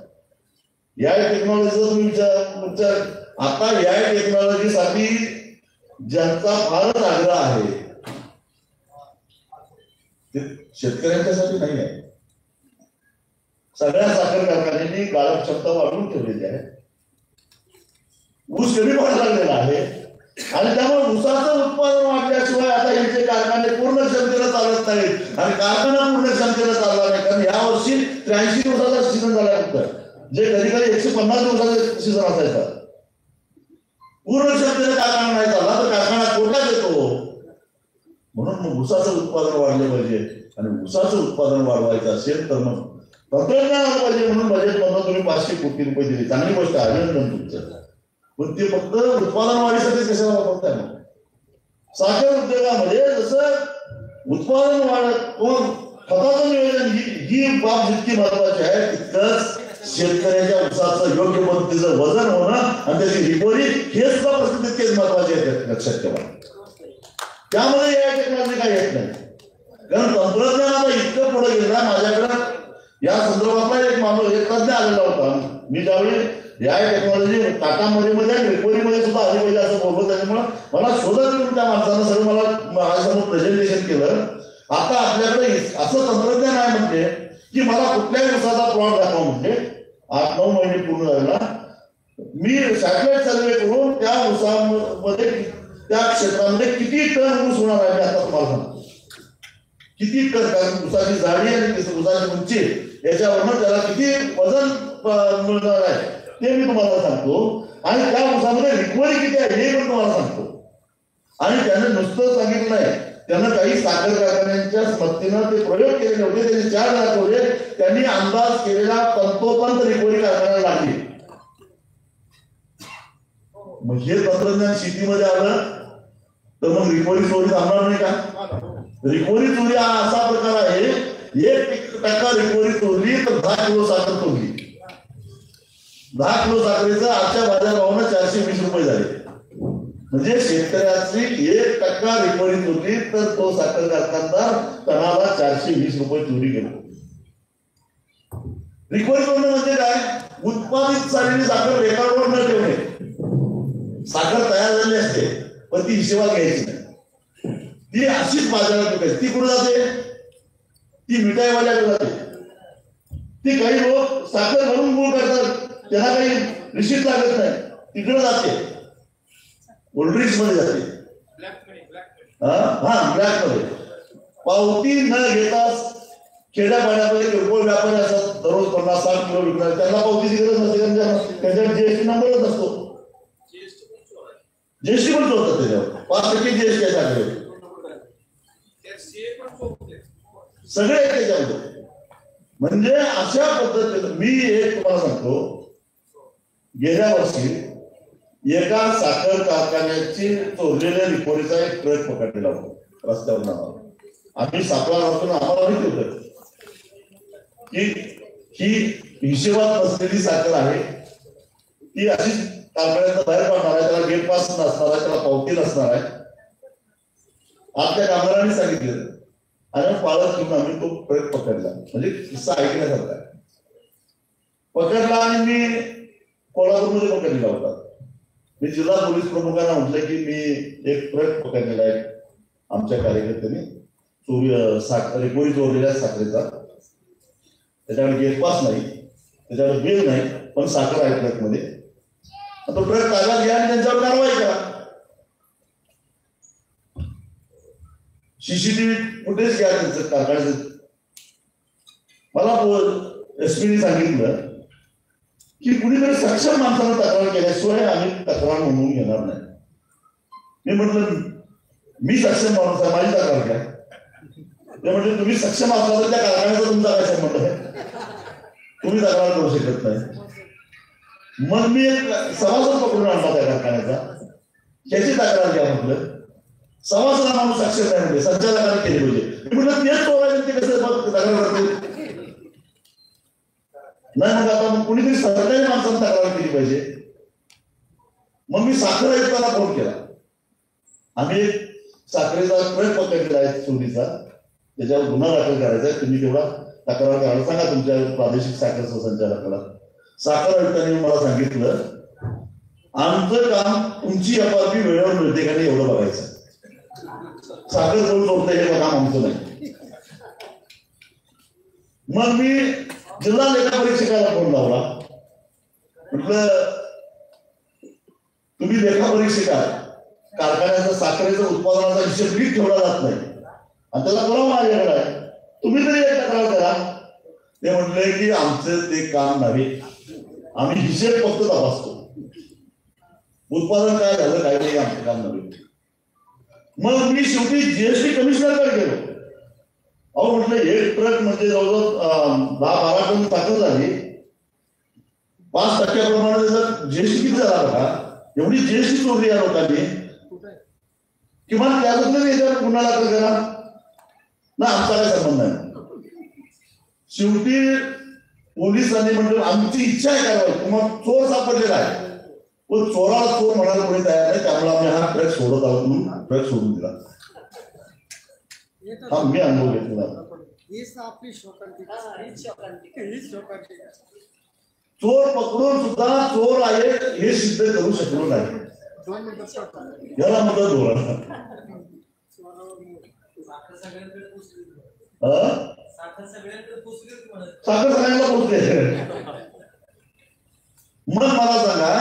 या टेक्नॉलॉजीचा तुम्ही आता या टेक्नॉलॉजीसाठी ज्यांचा फारच आग्रह आहे ते शेतकऱ्यांच्यासाठी नाही आहे. सगळ्या साखर कारखान्यांनी गाळप क्षमता वाढवून ठेवलेली आहे, ऊस कमी व्हायला लागलेला आहे आणि त्यामुळे ऊसाचं उत्पादन वाढल्याशिवाय आता यांचे कारखाने पूर्ण क्षमतेला चालत नाहीत आणि कारखाना पूर्ण क्षमतेला चालला नाही. कारण या वर्षी 83 दिवसाचा सीझन झाला फक्त, जे कधी कधी 150 दिवसाचा सीझन असायचा. पूर्ण क्षमतेने कारखाना नाही चालला तर कारखाना तोट्यात येतो. म्हणून मग ऊसाचं उत्पादन वाढलं पाहिजे आणि ऊसाचं उत्पादन वाढवायचं असेल तर मग तंत्रज्ञान आलं पाहिजे. म्हणून बजेटमधून तुम्ही 500 कोटी रुपये दिले, चांगली गोष्ट आहे, अभिनंदन तुमचं. पण ते फक्त उत्पादन वाढीसाठी कशाला वापरताय? मग साखर उद्योगामध्ये जसं उत्पादन वाढ खताचं नियोजन ही बाब जितकी महत्वाची आहे तितकंच शेतकऱ्याच्या ऊसाचं योग्य पद्धतीचं वजन होणं आणि त्याची रिकव्हरी हे सुद्धा प्रश्न तितकेच महत्वाचे आहेत, लक्षात ठेवा. त्यामध्ये या टेक्नॉलॉजी काही येत नाही, कारण तंत्रज्ञान आता इतकं पुढे गेलं ना. माझ्याकडे या संदर्भातला एक माणूस एक तज्ञ आलेला होता. मी ज्यावेळी या टेक्नॉलॉजी टाटामध्ये रिकव्हरीमध्ये सुद्धा आली पाहिजे असं बोललो, त्याच्यामुळे मला शोधत येऊन त्या माणसानं सगळं मला माझ्यासमोर प्रेझेंटेशन केलं. आता आपल्याकडे असं तंत्रज्ञान आहे म्हणजे की मला कुठल्याही ऊसाचा प्लॉट दाखवा म्हणजे 8-9 महिने पूर्ण झाला, मी सॅटेलाइट सर्वे करून त्या ऊसामध्ये त्या क्षेत्रामध्ये किती टन ऊस होणार आहे आता तुम्हाला सांगतो. किती टन, कारण ऊसाची जाडी आणि ऊसाची उंची याच्यावरनं त्याला किती वजन मिळणार आहे ते मी तुम्हाला सांगतो. आणि त्या ऊसामध्ये रिकव्हरी किती आहे हे पण तुम्हाला सांगतो. आणि त्याने नुसतं सांगितलं नाही, त्यानं काही साखर कारखान्यांच्या मदतीनं ते प्रयोग केलेले होते, त्याचे 4 दाखवले. त्यांनी अंदाज केलेला तंतोतंत रिकव्हरी कारखान्याला लागली. मग हे तंत्रज्ञान शेतीमध्ये आलं तर मग रिकव्हरी चोरी थांबणार नाही का? रिकव्हरी चोरी हा असा प्रकार आहे, 1% रिकव्हरी चोरली तर 10 किलो साखर चोरली. 10 किलो साखरेचं आजच्या बाजारभावानं 420 रुपये झाले. म्हणजे शेतकऱ्याची 1% रिकव्हरी चोरली तर तो साखर कारखानदार टनाला 420 रुपये चोरी केला. रिकव्हरी करणं म्हणजे काय? उत्पादित झालेली साखर रेकॉर्डवर न ठेवणे. साखर तयार झाली असते पण ती हिशेबात घ्यायची नाही, ती अशीच बाजारात विकायची. ती कुठे जाते? ती मिठाईवाल्याकडे जाते. ती काही लोक साखर घालून गुळ करतात, त्यांना काही रिसीट लागत नाही, तिकडे जाते, कोल्ड्रिंक्स मध्ये जाते. ब्लॅक मध्ये पावती न घेता खेड्यापाड्यामध्ये किरकोळ व्यापारी असतात, दररोज 50-60 किलो विकणार, त्यांना पावतीची गरज नसते, त्यांच्याकडे जीएसटी नंबरच नसतो. जीएसटी पण चोरतात त्याच्यावर, 5% जीएसटी आहे साखरेवर, सगळे त्याच्यामध्ये. म्हणजे अशा पद्धतीने मी एक तुम्हाला सांगतो, गेल्या वर्षी एका साखर कारखान्याची चोरलेल्या रिकव्हरीचा एक ट्रक पकडलेला होता रस्त्यावर नावा. आम्ही साखर राहतो, आम्हाला माहिती होतं की ही हिशेबात नसलेली साखर आहे, ती अशीच कारखान्यात बाहेर पडणार आहे, त्याला गेट पास नसणार आहे, त्याला पावती नसणार आहे. आपल्या कामगारांनी सांगितलं आणि पाळत घेऊन आम्ही तो ट्रक पकडला. म्हणजे किस्सा ऐकण्यासारखा आहे. पकडला आणि मी कोल्हापूरमध्ये पकडलेला होता. मी जिल्हा पोलीस प्रमुखांना म्हटलं की मी एक ट्रक पकडलेला आहे आमच्या कार्यकर्त्यांनी, रिकव्हरी चोरलेल्या साखरेचा, त्याच्याकडे गेट पास नाही, त्याच्याकडे बिल नाही, पण साखर आहे ट्रक मध्ये. तो ट्रक ताब्यात घ्या आणि त्यांच्यावर कारवाई करा. सीसीटीव्ही फुटेज घ्या त्यांचं कारखान्याचं. मला एसपीने सांगितलं की कुणीकडे सक्षम माणसानं तक्रार केल्याशिवाय आम्ही तक्रार नोंदवून घेणार नाही. मी म्हटलं मी सक्षम माणूस आहे, माझी तक्रार घ्या. ते म्हटलं तुम्ही सक्षम असला तर त्या कारखान्याचा तुमचा काय संबंध आहे, तुम्ही तक्रार करू शकत नाही. मग मी एक सभासद पकडून आणला त्या कारखान्याचा, त्याची तक्रार घ्या म्हटलं. सभासदा माणूस साक्षर नाही म्हणजे संचालकाने केली पाहिजे. मी म्हटलं तेच चोरायचं ते कसं तक्रार करते नाही. मग आता मग कुणीतरी सरकारी माणसाने तक्रार केली पाहिजे. मग मी साखर आयुक्तांना फोन केला. आम्ही एक साखरेचा ट्रक पकडलेला आहे चोरीचा, त्याच्यावर गुन्हा दाखल करायचा आहे. तुम्ही तेवढा तक्रार करायला सांगा तुमच्या प्रादेशिक साखर संचालकाला. साखर आयुक्तांनी मला सांगितलं आमचं काम तुमची एफआरपी वेळेवर मिळते का नाही एवढं बघायचं. साखर कोण तोडतं हे काम आमचं नाही. मग मी जिल्हा लेखा परीक्षकाला फोन लावला. म्हटलं तुम्ही लेखा परीक्षका, कारखान्याचा साखरेचा उत्पादनाचा हिशेब नीट ठेवला जात नाही आणि त्याला पुरावा माझ्याकडे आहे, तुम्ही तरी एक तक्रार करा. ते म्हटले की आमचं ते काम नाही, आम्ही हिशेब फक्त तपासतो, उत्पादन काय झालं काय नाही आमचं काम नव्हे. मग मी शेवटी जीएसटी कमिशनरकडे गेलो. अहो म्हटलं एक ट्रक म्हणजे जवळजवळ 10-12 टन साखर झाली, 5% त्याचा जीएसटी किती झाला का? एवढी जीएसटी चोरली या लोकांनी. किमान त्याबद्दल याच्यावर गुन्हा दाखल करा ना, आमचा काय संबंध नाही. शेवटी पोलिसांनी म्हटलं आमची इच्छा आहे कारवाई, तुम्हाला चोर सापडलेला आहे, पण चोराला चोर म्हणायला कोणी तयार नाही, त्यामुळे आम्ही हा ट्रक सोडत आहोत म्हणून ट्रक सोडून दिला. हा मी अनुभव घेतला. चोर पकडून सुद्धा चोर आहे हे सिद्ध करू शकलो नाही. याला मदत धोरण साखर सगळ्यांना पोचते. मग मला सांगा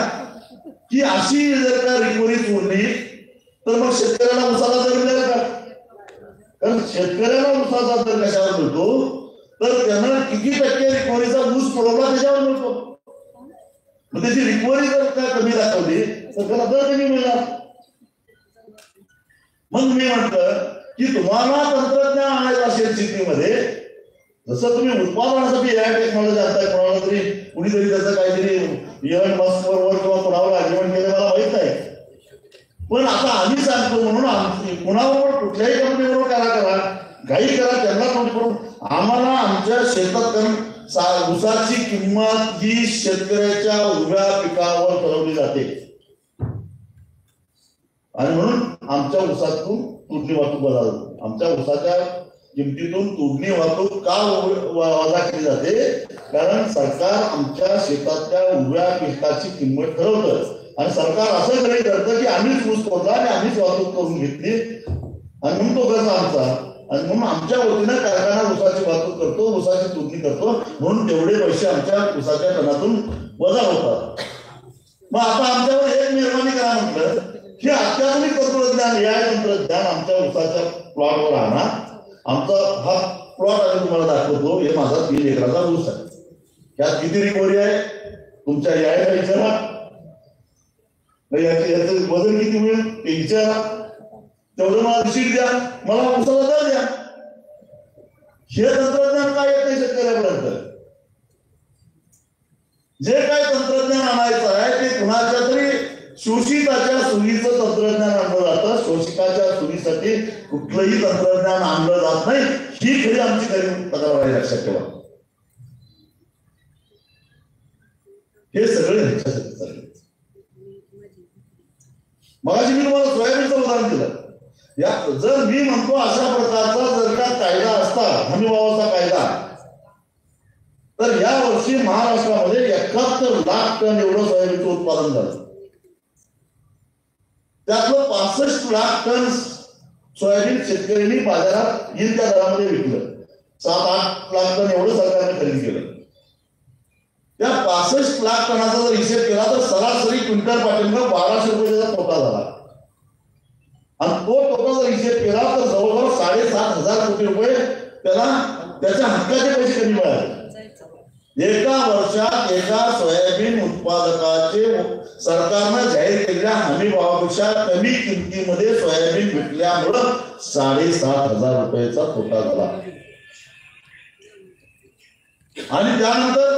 की अशी जर का रिकव्हरी चोरली तर मग शेतकऱ्याला उसाचा दर मिळेल का? कारण शेतकऱ्याला उसाचा दर कशावर मिळतो तर त्यांना किती टक्के रिकव्हरीचा ऊस पुरवला त्याच्यावर मिळतो. मग त्याची रिकव्हरी जर का कमी दाखवली तर त्याला दर कमी मिळणार. मग मी म्हटलं की तुम्हाला तंत्रज्ञान आणायचं असेल शेतीमध्ये, जसं तुम्ही उत्पादनासाठी या टेक्नॉलॉजी आणताय, कोणाला तरी कुणीतरी त्याचं काहीतरी इव्हेंट मास्टरवर किंवा कोणावर अग्रीमेंट केलं मला माहित नाही, पण आता आम्ही सांगतो म्हणून कुणाबरोबर कुठल्याही कंपनीबरोबर करा काही करा, त्यांना कोणी करून आम्हाला आमच्या शेतात ऊसाची किंमत ही शेतकऱ्याच्या उभ्या पिकावर ठरवली जाते आणि म्हणून आमच्या ऊसातून तोडणी वाहतूक वजा जाते. आमच्या ऊसाच्या किमतीतून तोडणी वाहतूक का वजा केली जाते? कारण सरकार आमच्या शेतातल्या उभ्या पिकाची किंमत ठरवतं आणि सरकार असं गृहीत धरतं की आम्हीच ऊस तोडला आणि आम्हीच वाहतूक करून घेतली आणि म्हणून तो खर्च आमचा आणि म्हणून आमच्या वतीनं कारखाना ऊसाची वाहतूक करतो, ऊसाची तोडणी करतो, म्हणून तेवढे पैसे आमच्या ऊसाच्या टनातून वजा होतात. मग आता आमच्यावर एक मेहरबानी करा म्हटलं की अत्याधुनिक तंत्रज्ञान या तंत्रज्ञान आमच्या ऊसाच्या प्लॉटवर आणा. आमचा हा प्लॉट आम्ही तुम्हाला दाखवतो. हे माझा 3 एकराचा ऊस आहे. यात किती रिकव्हरी आहे तुमच्या यायला विचारा, याचं वजन किती मिळेल ते विचारा, तेवढं मला रिसीट द्या, मला ऊसाला दर द्या. हे तंत्रज्ञान काय येत नाही शेतकऱ्यापर्यंत. जे काय तंत्रज्ञान आणायचं आहे ते कुणाच्या तरी शोषिताच्या सुईचं तंत्रज्ञान आणलं जातं. शोषिताच्या सुईसाठी कुठलंही तंत्रज्ञान आणलं जात नाही. ही खरी आमची खरी तक्रार आहे, लक्षात ठेवा. हे सगळे ह्याच्यासाठी चालले. मगाशी मी तुम्हाला सोयाबीनचं उदाहरण दिलं. जर मी म्हणतो अशा प्रकारचा जर का कायदा असता, हमीभावाचा कायदा, तर या वर्षी महाराष्ट्रामध्ये 71 लाख टन एवढं सोयाबीनचं उत्पादन झालं. त्यातलं 65 लाख टन सोयाबीन शेतकऱ्यांनी बाजारात येईल त्या दरामध्ये विकलं. 7-8 लाख टन एवढं सरकारने खरेदी केलं. त्या 65 लाख टनाचा जर हिशेब केला तर सरासरी क्विंटल पाठीमागे 1200 रुपयाचा तोटा झाला आणि तो तोटा जर हिशेब केला तर जवळजवळ 7,500 कोटी रुपये त्याला त्याच्या हक्काचे पैसे कमी मिळाले. एका वर्षात एका सोयाबीन उत्पादकाचे सरकारनं जाहीर केलेल्या हमी भावापेक्षा कमी किमतीमध्ये सोयाबीन विकल्यामुळं 7,500 रुपयाचा तोटा झाला. आणि त्यानंतर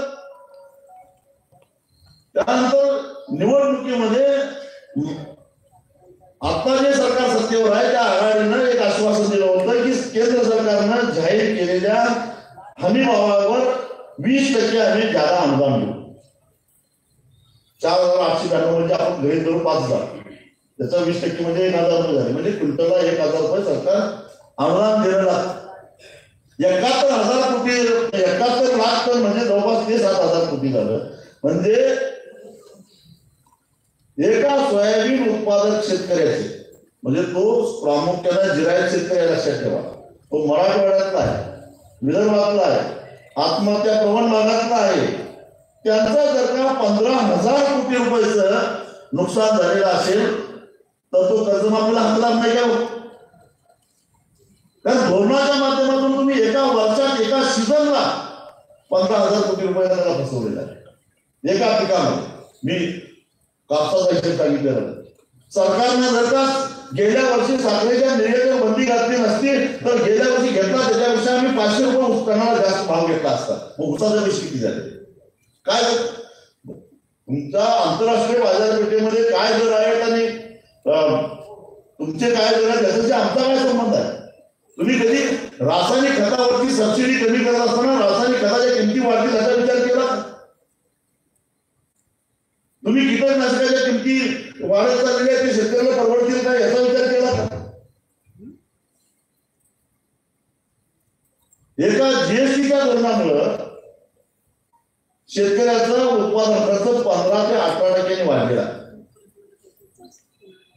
त्यानंतर निवडणुकीमध्ये आता जे सरकार सत्तेवर आहे त्या आघाडीनं एक आश्वासन दिलं होतं की केंद्र सरकारनं जाहीर केलेल्या हमी भावावर 20% आम्ही ज्यादा अनुदान देऊ. 4,892 म्हणजे आपण गृहीत धरू 5,000, त्याचा 20% म्हणजे 1,000 रुपये झाले, म्हणजे क्विंटलला 1,000 रुपये सरकार अनुदान देणं लागतं. 71,000 कोटी 71 लाख टन म्हणजे जवळपास 7,000 कोटी झालं. म्हणजे एका सोयाबीन उत्पादक शेतकऱ्याचे, म्हणजे तो प्रामुख्याने जिरायत शेतकरी लक्षात ठेवा, तो मराठवाड्यातला आहे, विदर्भातला आहे, आत्महत्या प्रवण भागातला आहे, त्यांचा जर का 15,000 कोटी रुपयाचं नुकसान झालेलं असेल तर तो कर्जमाफीला हकदार नाही घ्यावं. कारण धोरणाच्या माध्यमातून तुम्ही एका वर्षात एका सीझनला 15,000 कोटी रुपयाला त्याला फसवलेला आहे एका पिकामध्ये. मी कापसाचा हिशेब सांगितलेला. सरकारनं जर का गेल्या वर्षी साखरेच्या निर्यातीवर बंदी घातली नसती तर गेल्या वर्षी घेतला त्याच्यापेक्षा आम्ही 500 रुपये उत्पन्नाला जास्त भाव घेतला असता. मग उसाचे पैसे किती झाले? काय तुमच्या आंतरराष्ट्रीय बाजारपेठेमध्ये काय दर आहेत आणि तुमचे काय दर आहेत त्याच्याशी आमचा काय संबंध आहे? तुम्ही कधी रासायनिक खतावरची सबसिडी कमी करत असताना रासायनिक खताच्या किमती वाढतील याचा विचार केला? तुम्ही कीटकनाशकाच्या किमती वाढत चाललेल्या ते शेतकऱ्याला परवडतील का याचा विचार केला का? एका जीएसटीच्या धोरणामुळं शेतकऱ्याचं उत्पादन खर्च 15 ते 18% वाढलेला.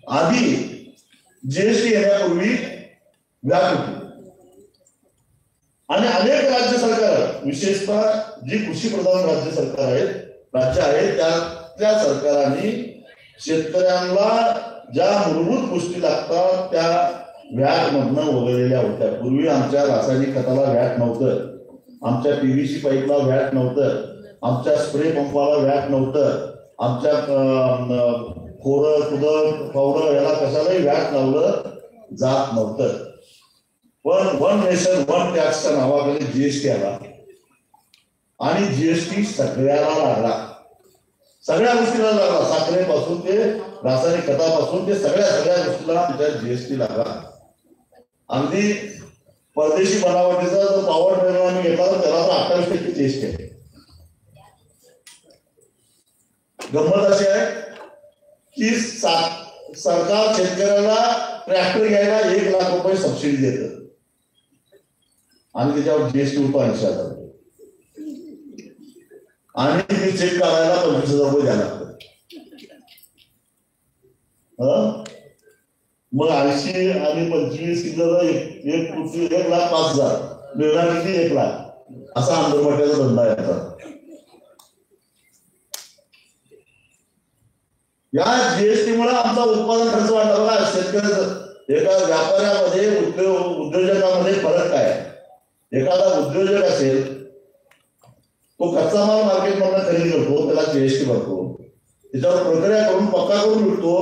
आधी जीएसटी येण्यापूर्वी व्याज होती आणि अनेक राज्य सरकार, विशेषतः जी कृषी प्रधान राज्य आहेत त्या सरकारांनी शेतकऱ्यांना ज्या मूलभूत गोष्टी लागतात त्या व्हॅट मधनं वगळलेल्या होत्या. पूर्वी आमच्या रासायनिक खताला व्हॅट नव्हतं, आमच्या पीव्हीसी पाईपला व्हॅट नव्हतं, आमच्या स्प्रे पंपाला व्हॅट नव्हतं, आमच्या खोरं कुदळ पावडर याला कशालाही व्हॅट लावलं जात नव्हतं. पण वन नेशन वन टॅक्सच्या नावाखाली जीएसटी आला आणि जीएसटी सगळ्याला लागला, सगळ्या गोष्टीला लागला. साखरेपासून ते रासायनिक खतापासून ते सगळ्या गोष्टीला आमच्या जीएसटी लागला. अगदी परदेशी बनावटीचा जो पॉवर ट्रेलर आम्ही घेतला तर त्याला तर 28% जीएसटी आहे. गंमत अशी आहे की सरकार शेतकऱ्याला ट्रॅक्टर घ्यायला 1 लाख रुपये सबसिडी देतं आणि त्याच्यावर जीएसटी होतो 80,000 रुपये आणि ते चेक करायला 25,000 रुपये द्यायला लागतात. मग 80 आणि 25 किती 1,05,000 मिळणार किती 1 लाख असा अंतर्मट्याचा धंदा याचा. या जीएसटी मुळे आमचा उत्पादन खर्च वाढला. बघा शेतकऱ्याचं एका व्यापाऱ्यामध्ये उद्योजकामध्ये फरक काय आहे? एखादा उद्योजक असेल तो कच्चा माल मार्केट मधून खरेदी करतो, त्याला जीएसटी भरतो, त्याच्यावर प्रक्रिया करून पक्का करून विकतो,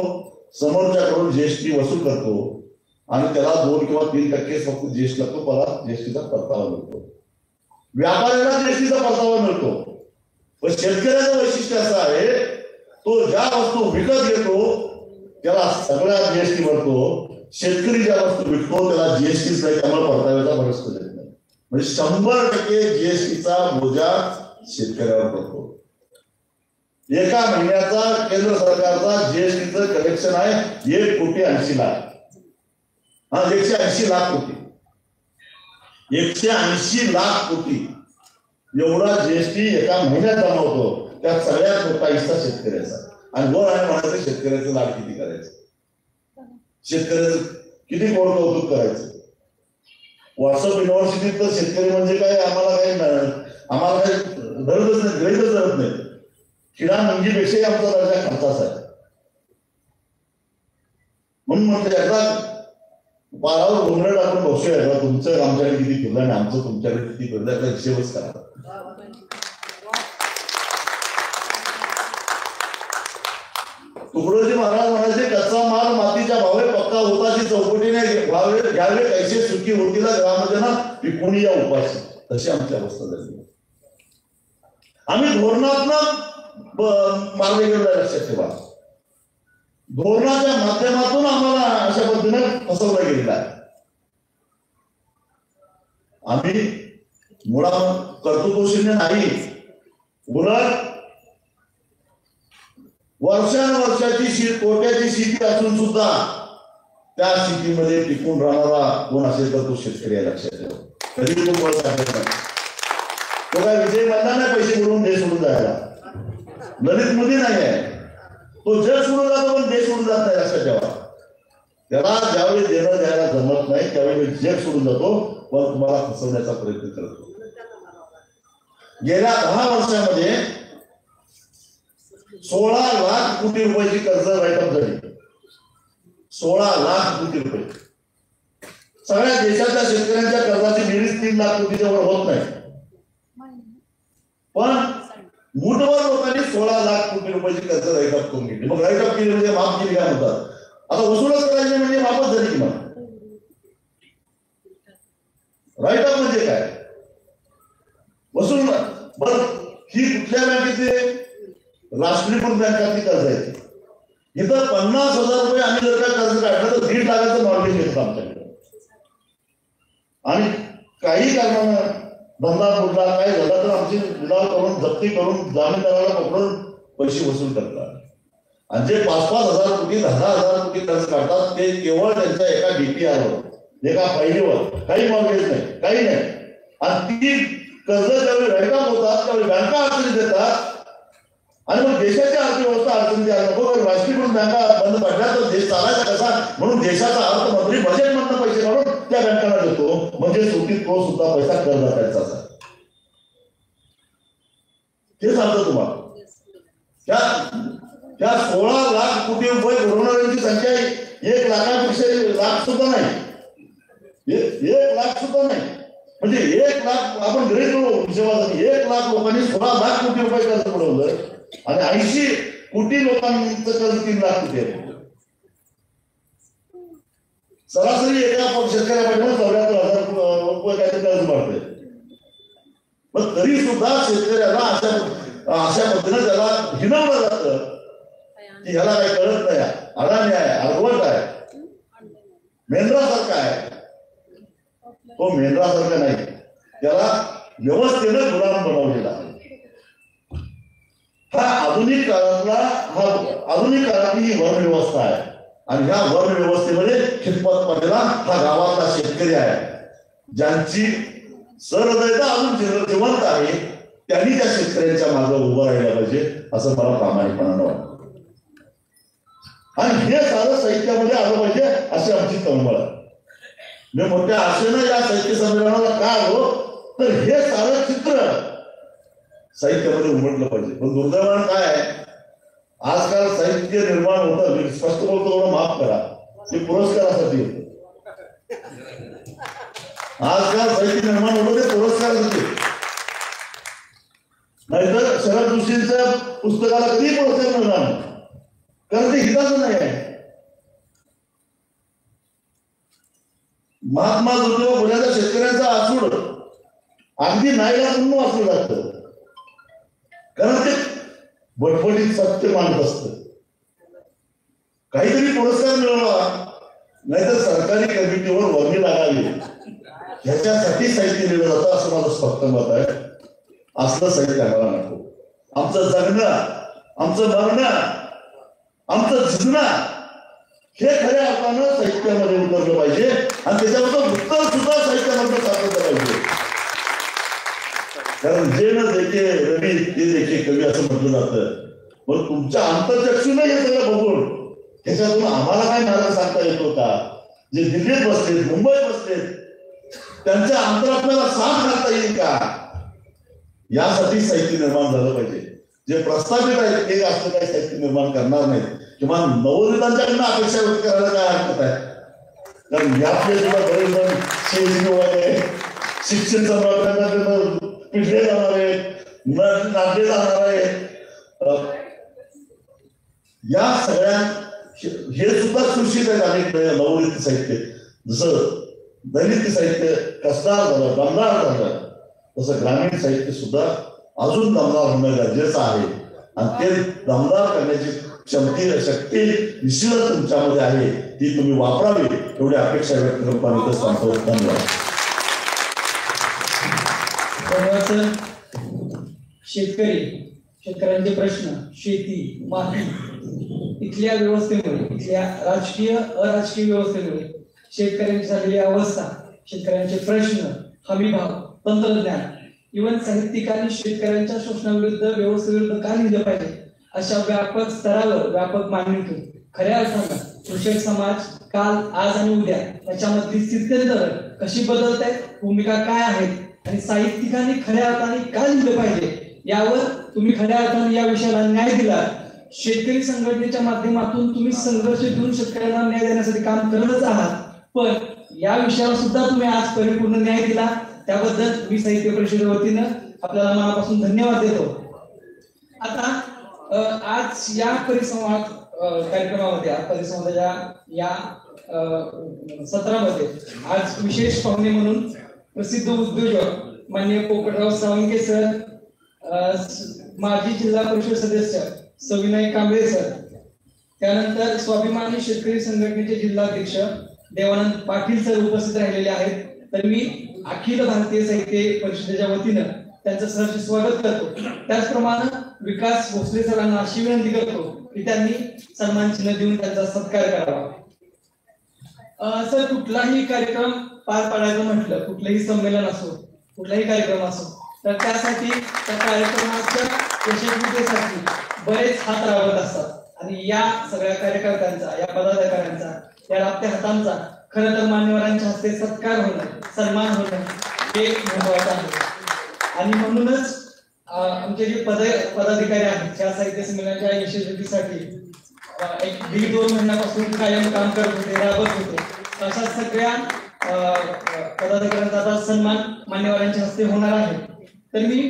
समोरच्याकडून जीएसटी वसूल करतो आणि त्याला 2 किंवा 3% फक्त जीएसटी लागतो, परत जीएसटीचा परतावा मिळतो. व्यापाऱ्याला जीएसटीचा परतावा मिळतो. पण शेतकऱ्याचं वैशिष्ट्य असं आहे तो ज्या वस्तू विकत घेतो त्याला सगळ्या जीएसटी भरतो, शेतकरी ज्या वस्तू विकतो त्याला जीएसटीच नाही, त्यामुळे परताव्याचा भरोसा देत नाही. म्हणजे 100% जीएसटीचा बोजा शेतकऱ्यावर पडतो. एका महिन्याचा केंद्र सरकारचा जीएसटीचं कलेक्शन आहे 1,80,00,000. 180 लाख कोटी, 180 लाख कोटी एवढा जीएसटी एका महिन्यात जमा होतो. त्यात सगळ्यात मोठा हिस्सा शेतकऱ्याचा. आणि वर आहे म्हणायचं शेतकऱ्याचं लाभ किती करायचं, शेतकऱ्याचं किती गोड कौतुक करायचं. व्हॉट्सअप युनिव्हर्सिटीत तर शेतकरी म्हणजे काय आम्हाला काही धरतच नाही, गृहीतच धरत नाही. किडा मंगीपेक्षाही आमचा दर्जा खालचाच आहे. म्हणून म्हणतो एकदा पारावर घोंगडे टाकून बसूया, तुमचं आमच्याकडे किती फिरलं आणि आमचं तुमच्याकडे किती फिरलं याचा हिशेबच करा. तुकडोजी महाराज म्हणायचे कच्चा माल मातीच्या भावे पक्का होताची चौकटीने घ्यावे कैसे सुखी होतीला ग्रामध्ये ना पिकुणी या उपाशी. तशी आमची अवस्था झाली. आम्ही धोरणात्मक मार्ग गेलेला लक्षात ठेवा. धोरणाच्या माध्यमातून आम्हाला अशा पद्धतीने फसवलं गेलेलं आहे. आम्ही मुळात कर्तृत्वशून्य नाही, उलट वर्षानुवर्षाची कोट्याची शेती असून सुद्धा त्या शेतीमध्ये टिकून राहणारा कोण असेल तर तो शेतकरी आहे. लक्षात ठेवा. कधी तो बळ सांगत नाही. तो काय विजय मल्ला नाही पैसे मिळवून देश सोडून जायला. ललित मोदी नाही आहे. तो जग सोडून जातो पण देश सोडून जात नाही. लक्षात ठेवा. त्याला ज्यावेळी देणं द्यायला जमत नाही त्यावेळी जग सोडून जातो पण तुम्हाला फसवण्याचा प्रयत्न करतो. गेल्या 10 वर्षामध्ये 16 लाख कोटी रुपयाची कर्ज राईटअप झाली. 16 लाख कोटी रुपये. सगळ्या देशाच्या शेतकऱ्यांच्या कर्जाची बेरीज 3 लाख कोटीच्या वर होत नाही. पण मुठभर लोकांनी 16 लाख कोटी रुपयाची कर्ज राईटअप करून घेतली. मग राईटअप केली म्हणजे माफ केली काय म्हणतात. आता वसूलच करायची म्हणजे माफच झाली किंवा राईटअप म्हणजे काय वसूल. बर ही कुठल्या बँकेचे राष्ट्रीयकृत बँकातली कर्ज आहे. इथं 50,000 रुपये आम्ही जर का कर्ज काढलं तर 1.5 लाखाचं मॉर्गेज घेतात आमच्याकडे. आणि काही कारणानं धंदा बुडला काय झाला तर आमची निलाव करून जप्ती करून जामीनदाराला पकडून पैसे वसूल करतात. आणि जे 5-5 हजार कोटी 10,000 कोटी कर्ज काढतात ते केवळ त्यांच्या एका DPR एका फाईलीवर, काही मॉर्गेज नाही, काही नाही. आणि ती कर्ज ज्यावेळी राईटअप होतात त्यावेळी बँका अडचणी देतात आणि मग देशाची अर्थव्यवस्था अडचणी द्यायला नको. राष्ट्रीयकृत बँका बंद पडल्या तर देश चालायचा कसा म्हणून देशाचा अर्थमंत्री बजेटमधनं पैसे काढून त्या बँकांना देतो. म्हणजे सुटीत तो सुद्धा पैसा करदात्यांचा. हे सांगतो तुम्हाला. त्या 16 लाख कोटी रुपये भरवणाऱ्यांची संख्या 1 लाखापेक्षा लाख सुद्धा नाही. 1 लाख सुद्धा नाही. म्हणजे 1 लाख आपण गृहीत करू हिशोबासाठी 1 लाख लोकांनी 16 लाख कोटी रुपये कर्ज बुडवलं आणि 80 कोटी लोकांचं कर्ज 3 लाख कोटी आहे. सरासरी एका शेतकऱ्यापासून 74,000 रुपये काहीतरी कर्ज पडतंय. पण तरी सुद्धा शेतकऱ्याला अशा पद्धतीने त्याला हिनवलं जातं की ह्याला काही कळत नाही, अडाणी आहे, अर्धवट आहे, मेंढरासारखा आहे. तो मेंढरासारखा नाही, त्याला व्यवस्थेनं गुलाम बनवलेला आहे. आधुनिक काळातली ही वर्ण व्यवस्था आहे. आणि ह्या वर्ण व्यवस्थेमध्ये खितपत पडलेला हा गावातला शेतकरी आहे. ज्यांची सहृदयता अजून जिवंत आहे त्यांनी त्या शेतकऱ्यांच्या मागे उभं राहायला पाहिजे असं मला प्रामाणिकपणानं वाटतं. आणि हे सारं साहित्यामध्ये आलं पाहिजे अशी आमची तळमळ आहे. मी मोठ्या आशेनं या साहित्य संमेलनाला का आलो तर हे सारं चित्र साहित्यामध्ये उमटलं पाहिजे. पण दुर्दैवानं काय आहे आजकाल साहित्य निर्माण होतं. मी स्पष्ट बोलतो थोडं माफ करा, ते पुरस्कारासाठी होतं. आजकाल साहित्य निर्माण होतं ते पुरस्कारासाठी. नाहीतर शरद जोशींच्या पुस्तकाला कधी पुरस्कार मिळणार नाही कारण ते हिताचं नाही आहे. महात्मा ज्योतिबा फुलेंचा शेतकऱ्यांचा आसूड अगदी नाईला म्हणून वाचलं लागतं कारण ते बटबटीत सत्य मानत असत. काहीतरी पुरस्कार मिळवला नाहीतर सरकारी कमिटीवर वर्णी लागावी ह्याच्यासाठी साहित्य लिहिलं जातं असं माझं स्पष्ट मत आहे. असलं साहित्य आम्हाला नको. आमचं जगणं, आमचं मरणं, आमचं झिजणं हे खऱ्या अर्थानं साहित्यामध्ये उतरलं पाहिजे आणि त्याच्याबद्दल उत्तर सुद्धा साहित्यामध्ये सापडलं पाहिजे. कारण जे न देखे रवी ते देखे कवी असं म्हटलं जातं. पण तुमच्या अंतर्चक्षूने हे सगळं बघून त्याच्यातून आम्हाला काय मार्ग सांगता येतो का? जे दिल्लीत बसलेत, मुंबईत बसलेत त्यांच्या अंतरात्म्याला साथ घालता येईल का यासाठी साहित्य निर्माण झालं पाहिजे. जे प्रस्थापित आहेत ते असं काही साहित्य निर्माण करणार नाहीत किंवा नवोदितांच्याकडनं अपेक्षा व्यक्त करायला काय हरकत आहे. कारण यातले सुद्धा बरेच जण शेती शिक्षण सम्राटांना पिढले जाणार आहेत, नाटले जाणार आहेत. या सगळ्या हे सुद्धा सुशिक्षित आहेत. अनेक नवोदित साहित्य जसं दलित साहित्य कसदार झालं, दमदार झालं तसं ग्रामीण साहित्य सुद्धा अजून दमदार होणं गरजेचं आहे. आणि ते दमदार करण्याची शक्ती निश्चितच तुमच्यामध्ये आहे, ती तुम्ही वापरावी एवढी अपेक्षा व्यक्त करताना सांगतो. धन्यवाद.
शेतकऱ्यांचे प्रश्न, शेती, माती, इथल्या व्यवस्थेमुळे, इथल्या राजकीय अराजकीय व्यवस्थेमुळे शेतकऱ्यांची झालेली अवस्था, शेतकऱ्यांचे प्रश्न, हमीभाव, तंत्रज्ञान, इव्हन साहित्यिकांनी शेतकऱ्यांच्या शोषणाविरुद्ध, व्यवस्थेविरुद्ध का लिहिलं पाहिजे अशा व्यापक स्तरावर व्यापक मांडणी खऱ्या अर्थानं कृषक समाज काल, आज आणि उद्या त्याच्यामधली स्थित्यंतर कशी बदलत आहे, भूमिका काय आहेत आणि साहित्यिकांनी खऱ्या अर्थाने का लिहिलं पाहिजे यावर तुम्ही खऱ्या अर्थाने या विषयाला न्याय दिला. शेतकरी संघटनेच्या माध्यमातून तुम्ही संघर्ष घेऊन शेतकऱ्यांना न्याय देण्यासाठी काम करतच आहात, पण या विषयाला सुद्धा तुम्ही आज परिपूर्ण न्याय दिला, त्याबद्दल मी साहित्य परिषदेच्या वतीनं आपल्याला मनापासून धन्यवाद देतो. आता आज या परिसंवाद कार्यक्रमामध्ये, परिसंवादाच्या या सत्रामध्ये आज विशेष पाहुणे म्हणून प्रसिद्ध उद्योजक माननीय पोपटराव सावंके सर, माजी जिल्हा परिषद सदस्य सविनय कांबळे सर, त्यानंतर स्वाभिमानी शेतकरी संघटनेचे जिल्हाध्यक्ष देवानंद पाटील सर उपस्थित राहिलेले आहेत. तर मी अखिल भारतीय साहित्य परिषदेच्या वतीनं त्यांचं सहर्ष स्वागत करतो. त्याचप्रमाणे विकास भोसले सरांना अशी विनंती करतो की त्यांनी सन्मान चिन्ह देऊन त्यांचा सत्कार करावा. सर, कुठलाही कार्यक्रम पार पाडायचं म्हटलं, कुठलंही संमेलन असो, कुठलाही कार्यक्रम असो, तर त्यासाठी त्या कार्यक्रमाच्या यशस्वीतेसाठी बरेच हात राबत असतात आणि या सगळ्या कार्यकर्त्यांचा, या पदाधिकाऱ्यांचा, या राबत्या हातांचा खरं तर मान्यवरांच्या हस्ते सत्कार होणं, सन्मान होणं हे महत्वाचं आहे. आणि म्हणूनच आमचे जे पदाधिकारी आहेत त्या साहित्य संमेलनाच्या यशस्वीतेसाठी एक 1.5-2 महिन्यापासून कायम काम करत होते, राबत होते. अशा सगळ्या पदाधिकाऱ्यांचा आता सन्मान मान्यवरांच्या हस्ते होणार आहे. तर मी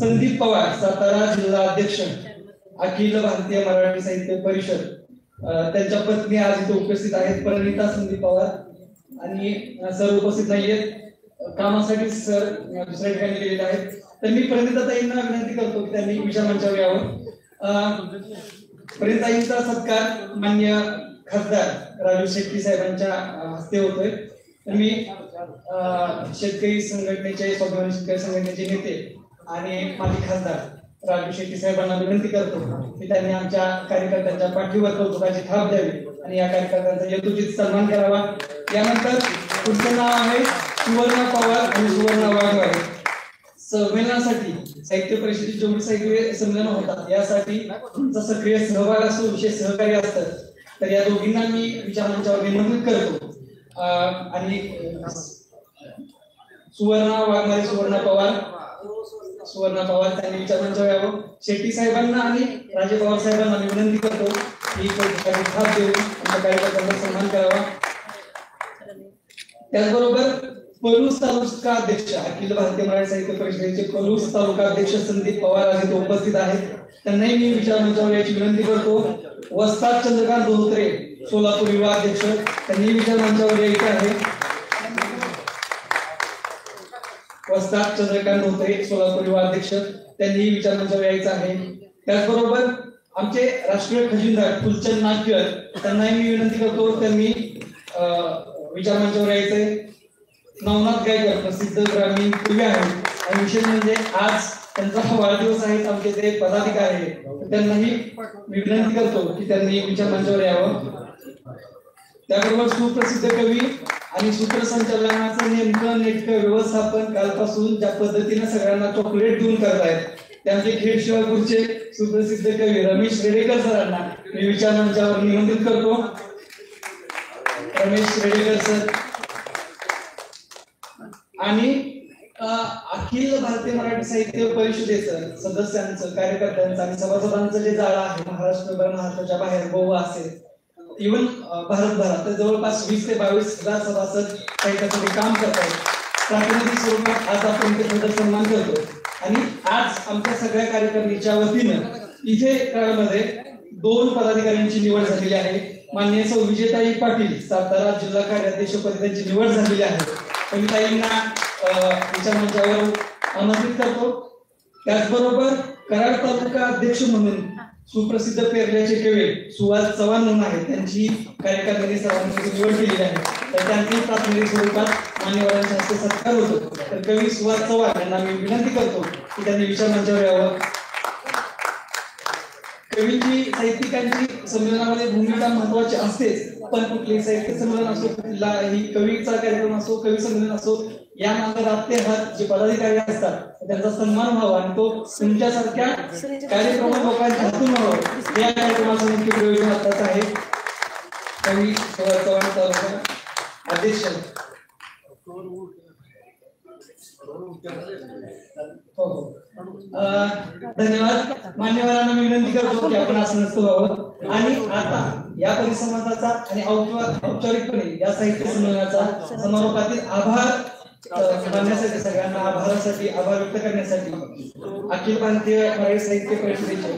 संदीप पवार, सातारा जिल्हा अध्यक्ष अखिल भारतीय मराठी साहित्य परिषद, त्यांच्या पत्नी आज इथे उपस्थित आहेत, परिणिता संदीप पवार, आणि सर उपस्थित नाहीयेत, कामासाठी सर दुसऱ्या ठिकाणी गेलेले आहेत. तर मी परिणिता ताईंना विनंती करतो की त्यांनी विचार मंचावर यावं. परिणिताईंचा सत्कार मान्य खासदार राजू शेट्टी साहेबांच्या हस्ते होतोय. तर मी शेतकरी संघटनेचे, स्वाभिमानी शेतकरी संघटनेचे नेते आणि माजी खासदार राजू शेट्टी साहेबांना विनंती करतो की त्यांनी आमच्या कार्यकर्त्यांच्या पाठीवर कौतुकाची थाप द्यावी आणि या कार्यकर्त्यांचा यथोचित सन्मान करावा. यानंतर पुढचं नाव आहे सुवर्णा पवार आणि सुवर्णा वाघमारे. संमेलनासाठी साहित्य परिषदेची जेवढी साहित्य संमेलन होतात यासाठी तुमचा सक्रिय सहभाग असतो, विशेष सहकार्य असतं. तर या दोघींना मी विचार मंचावर निमंत्रित करतो. आणि सुवर्णा वाघमारे, सुवर्णा पवार त्यांनी विचार मंचावर यावं. शेट्टी साहेबांना आणि राजे पवार साहेबांना मी विनंती करतो की थाप देऊन आमच्या कार्यकर्त्यांचा सन्मान करावा. त्याचबरोबर पलूस तालुका अध्यक्ष, अखिल भारतीय मराठी साहित्य परिषदेचे पलूस तालुका अध्यक्ष संदीप पवार आज इथे उपस्थित आहेत. त्यांनाही मी विचार मंचावर याची विनंती करतो. वस्ताद चंद्रकांत धोत्रे, सोलापूर युवा अध्यक्ष, त्यांनी विचार मंचावर यायचं आहे. वस्ताद चंद्रकांत धोत्रे, सोलापूर युवा अध्यक्ष, त्यांनी विचार मंचावर यायचं आहे. त्याचबरोबर आमचे राष्ट्रीय खजिनदार फुलचंद नागकर, त्यांनाही मी विनंती करतो त्यांनी विचार मंचावर यायचंय. नवनाथ गायकर, प्रसिद्ध ग्रामीण कवी आहेत आणि विशेष म्हणजे आज त्यांचा वाढदिवस आहे. आमचे ते पदाधिकारी आहेत, त्यांनाही मी विनंती करतो की त्यांनी विचार मंचावर यावं. त्याबरोबर सुप्रसिद्ध कवी आणि सूत्रसंचालनाचं नेमकं व्यवस्थापन कालपासून ज्या पद्धतीने सगळ्यांना चॉकलेट देऊन करतायत, त्यांचे खेड शिवापूरचे सुप्रसिद्ध कवी रमेश रेडेकर सरांना मी विचार मंचावर निमंत्रित करतो. रमेश रेडेकर सर आणि अखिल भारतीय मराठी साहित्य परिषदेचं सदस्यांचं, कार्यकर्त्यांचं आणि सभासदांचं जे जाळं आहे महाराष्ट्राच्या बाहेर गोवा असेल, इव्हन भारतभरात, तर जवळपास 20 ते 22 हजार सभासद साहित्यासाठी काम करतात. प्रातिनिधिक स्वरूपात आज आपण ते सन्मान करतो. आणि आज आमच्या सगळ्या कार्यकर्त्यांच्या वतीनं इथे मध्ये 2 पदाधिकाऱ्यांची निवड झालेली आहे. माननीय सौ विजयताई पाटील, सातारा जिल्हा कार्याध्यक्षपदी त्यांची निवड झालेली आहे. कविताईंना विचार मंचावर आमंत्रित करतो. त्याचबरोबर कराड तालुका अध्यक्ष म्हणून सुप्रसिद्ध पेरल्याचे कवी सुहास चव्हाण म्हणून आहेत, त्यांची कार्यकारिणी सर्वांमध्ये निवड केलेली आहे. तर त्यांची प्राथमिक स्वरूपात मान्यवरांच्या हस्ते सत्कार होतो. तर कवी सुहास चव्हाण यांना मी विनंती करतो की त्यांनी विचार मंचावर यावं. कवीची साहित्यिकांची संमेलनामध्ये भूमिका महत्वाची असतेच, पण कुठलेही साहित्य संमेलन असो, कुठलाही कवीचा कार्यक्रम असो, कवी संमेलन असो, या मागे राबते हात जे पदाधिकारी असतात त्यांचा सन्मान व्हावा आणि तो तुमच्यासारख्या कार्यक्रम लोकांच्या हातून व्हावा, या कार्यक्रमाचं मुख्य प्रयोजन आताच आहे. कवी सुहास चव्हाण अध्यक्ष. हो धन्यवाद. मान्यवरांना मी विनंती करतो की आपण आसनस्थ व्हावं आणि आता या परिसंवादाचा आणि औपचारिकपणे या साहित्य संमेलनाचा समारोपातील आभार मानण्यासाठी, सगळ्यांना आभारासाठी, आभार व्यक्त करण्यासाठी अखिल भारतीय मराठी साहित्य परिषदेचे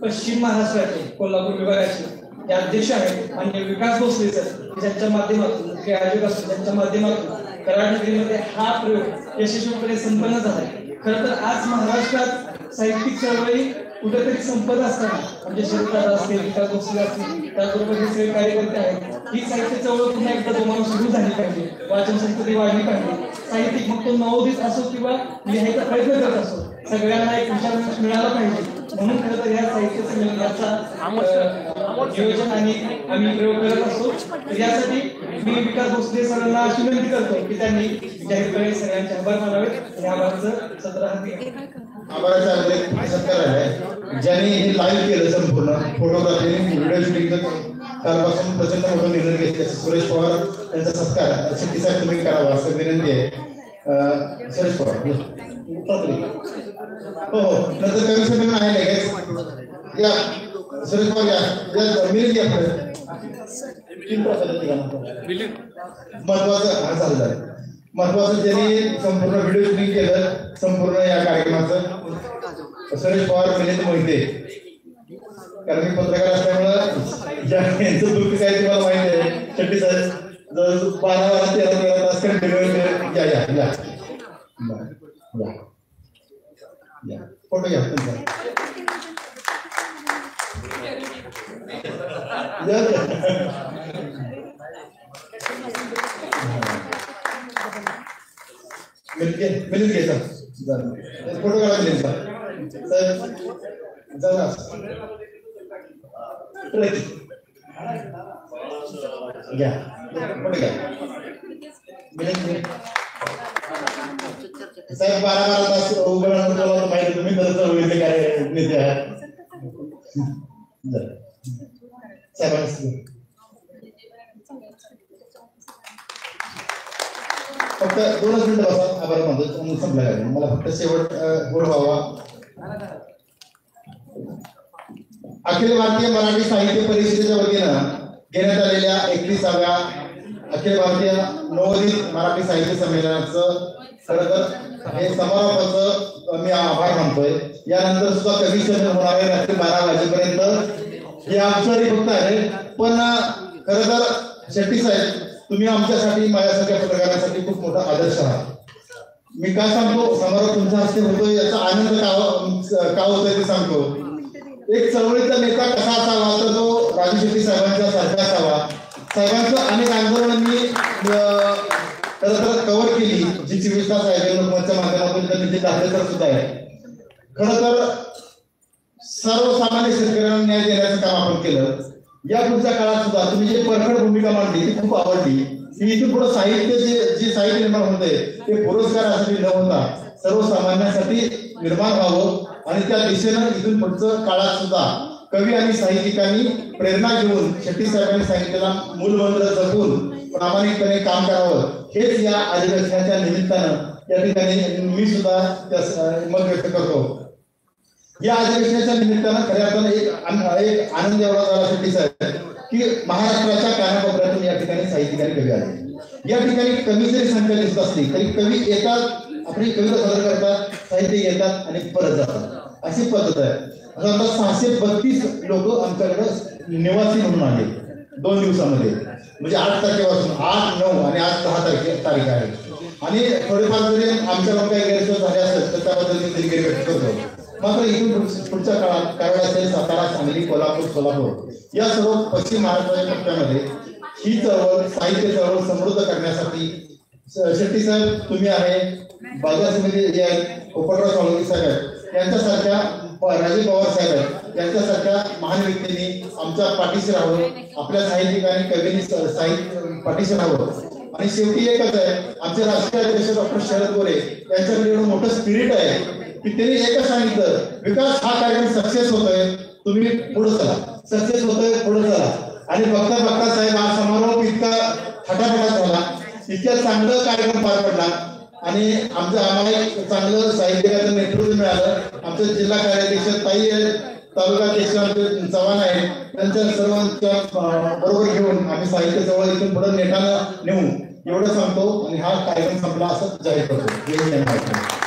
पश्चिम महाराष्ट्राचे कोल्हापूर विभागाचे जे अध्यक्ष आहेत माननीय विकास भोसले सर, ज्यांच्या माध्यमातून मुख्य आयोजक असून त्यांच्या माध्यमातून कराड नगरीमध्ये हा प्रयोग यशस्वीपणे संपन्न झाला. खरं तर आज महाराष्ट्रात साहित्यिक चळवळी कुठेतरी संपत असताना आमच्या शरद असतील, विकास भोसले असतील, त्याबरोबर हे सगळे कार्यकर्ते आहेत, ही साहित्य चळवळ पुन्हा एकदा जोमानं सुरू झाली पाहिजे, वाचन संस्कृती वाढली पाहिजे. साहित्यिक मग तो नवोदित असो किंवा लिहायचा प्रयत्न करत असो, सगळ्यांना एक विचार मिळाला पाहिजे. म्हणून खरं तर या साहित्य संमेलनाचा नियोजन आणि आम्ही प्रयोग करत असतो. यासाठी मी विकास भोसले सरांना अशी विनंती करतो की त्यांनी जाहीरपणे सगळ्यांचे आभार मानावेत. या आभाराचं सत्र हाती
आभाराचा सत्कार आहे ज्यांनी हे लाईव्ह केलं संपूर्ण फोटोग्राफी व्हिडिओ शूटिंगचं कालपासून प्रचंड मोठं निर्णय घेतले. सुरेश पवार यांचा सत्कार शेट्टीसाहेब तुम्ही करावा असं विनंती आहे. सुरेश पवार हो नंतर कवी संमेलन आहे लगेच. या सुरेश पवार या मिळेल घ्या महत्वाचं हा चालू आहे. महत्वाचं ज्यांनी संपूर्ण व्हिडिओ शूटिंग केलं संपूर्ण या कार्यक्रमाचं सुरेश पवार, मिलिंद मोहिते. कारण मी पत्रकार असल्यामुळं यांचं दुःख काय तुम्हाला माहिती आहे. शेट्टी साहेब जर 12-13 तास कंटिन्यू या फोटो घ्या तुमचा. मिलिंद घ्यायचा फोटो काढा मिलिंदचा चला घ्या फोटो घ्या. मिलिंद साहेब 12 तास उभं राहून माहिती तुम्ही खरंच वगैरे काय नेते आहात साहेबांनी फक्त 2 मिनिटं बसा. आभार मानतो संपला काय मला फक्त शेवट गोड व्हावा. अखिल भारतीय मराठी साहित्य परिषदेच्या वतीनं घेण्यात आलेल्या 31व्या अखिल भारतीय नवोदित मराठी साहित्य संमेलनाचं खरं तर हे समारोपाचं मी आभार मानतोय. यानंतर सुद्धा कवी संमेलन होणार आहे रात्री 12 वाजेपर्यंत. हे औपचारिक फक्त आहे, पण खरं तर शेट्टी साहेब तुम्ही आमच्यासाठी माझ्यासारख्या पत्रकारांसाठी खूप मोठा आदर्श आहात. मी काय सांगतो समारोप तुमच्या हस्ते होतोय याचा आनंद का होतोय ते सांगतो. एक चळवळीचा नेता कसा असावा तर तो राजू शेट्टी साहेबांच्या सारखा असावा. साहेबांचं अनेक आंदोलन मी खरं तर कव्हर केली जी 24 तास आहे लोकमतच्या माध्यमातून त्यांनी ते दाखले तर सुद्धा आहे. खरं तर सर्वसामान्य शेतकऱ्यांना न्याय देण्याचं काम आपण केलं. या पुढच्या काळात सुद्धा तुम्ही जे परखड भूमिका मांडली ती खूप आवडली. की इथून पुढे साहित्य जे साहित्य निर्माण होते ते पुरस्कारासाठी न होता सर्वसामान्यांसाठी निर्माण व्हावं आणि त्या दिशेनं इथून पुढचं काळात सुद्धा कवी आणि साहित्यिकांनी प्रेरणा घेऊन शेट्टी साहेबांनी सांगितलेला मूलमंत्र जपून प्रामाणिकपणे काम करावं हेच या अधिवेशनाच्या निमित्तानं या ठिकाणी मी सुद्धा मत व्यक्त करतो. या अधिवेशनाच्या निमित्तानं खऱ्या अर्थानं एक आनंद एवढा झाला शेट्टी साहेब की महाराष्ट्राच्या कानाकोपऱ्यातून या ठिकाणी साहित्यिक आणि कवी आले. या ठिकाणी कवी जरी संख्या दिसत असली तरी कवी येतात, आपली कविता सादर करतात, साहित्य येतात आणि परत जातात अशी पद्धत आहे. आता 632 लोक आमच्याकडे निवासी म्हणून आले 2 दिवसामध्ये. म्हणजे 8 तारखेपासून 8, 9 आणि आज 10 तारीख आहे. आणि थोडेफार जरी आमच्याकडून काही गैरसोय झाले असेल तर त्याबद्दल मी तरी व्यक्त करतो. मात्र इथून पुढच्या काळात कराड असेल, सातारा, सांगली, कोल्हापूर, सोलापूर या सर्व पश्चिम महाराष्ट्राच्या टप्प्यामध्ये ही चळवळ, साहित्य चळवळ समृद्ध करण्यासाठी शेट्टी साहेब तुम्ही आहे, बाजार समिती जे आहेत, पोपटराव साळुंखे साहेब आहेत, यांच्यासारख्या राजे पवार साहेब आहेत, यांच्यासारख्या महान व्यक्तींनी आमच्या पाठीशी राहावं, आपल्या साहित्यिकांनी कवींनी साहित्य पाठीशी राहावं. आणि शेवटी एकच आहे, आमचे राष्ट्रीय अध्यक्ष डॉक्टर शरद गोरे यांच्याकडे एवढं मोठं स्पिरिट आहे की त्यांनी एकच सांगितलं, विकास हा कार्यक्रम सक्सेस होतोय, तुम्ही पुढे चला, सक्सेस होतोय, पुढे चला. आणि बघता बघता साहेब हा समारोह इतका फटाफटात झाला, इतक्या चांगलं कार्यक्रम पार पडला आणि आम्हाला एक चांगलं साहित्याचं नेतृत्व मिळालं. आमचे जिल्हा कार्याध्यक्ष ताई आहेत, तालुका अध्यक्ष चव्हाण आहेत, त्यांच्या सर्वांच्या बरोबर घेऊन आम्ही साहित्य चळवळ इथून पुढे नेटानं नेऊ एवढं सांगतो आणि हा कार्यक्रम संपला असं जाहीर करतो.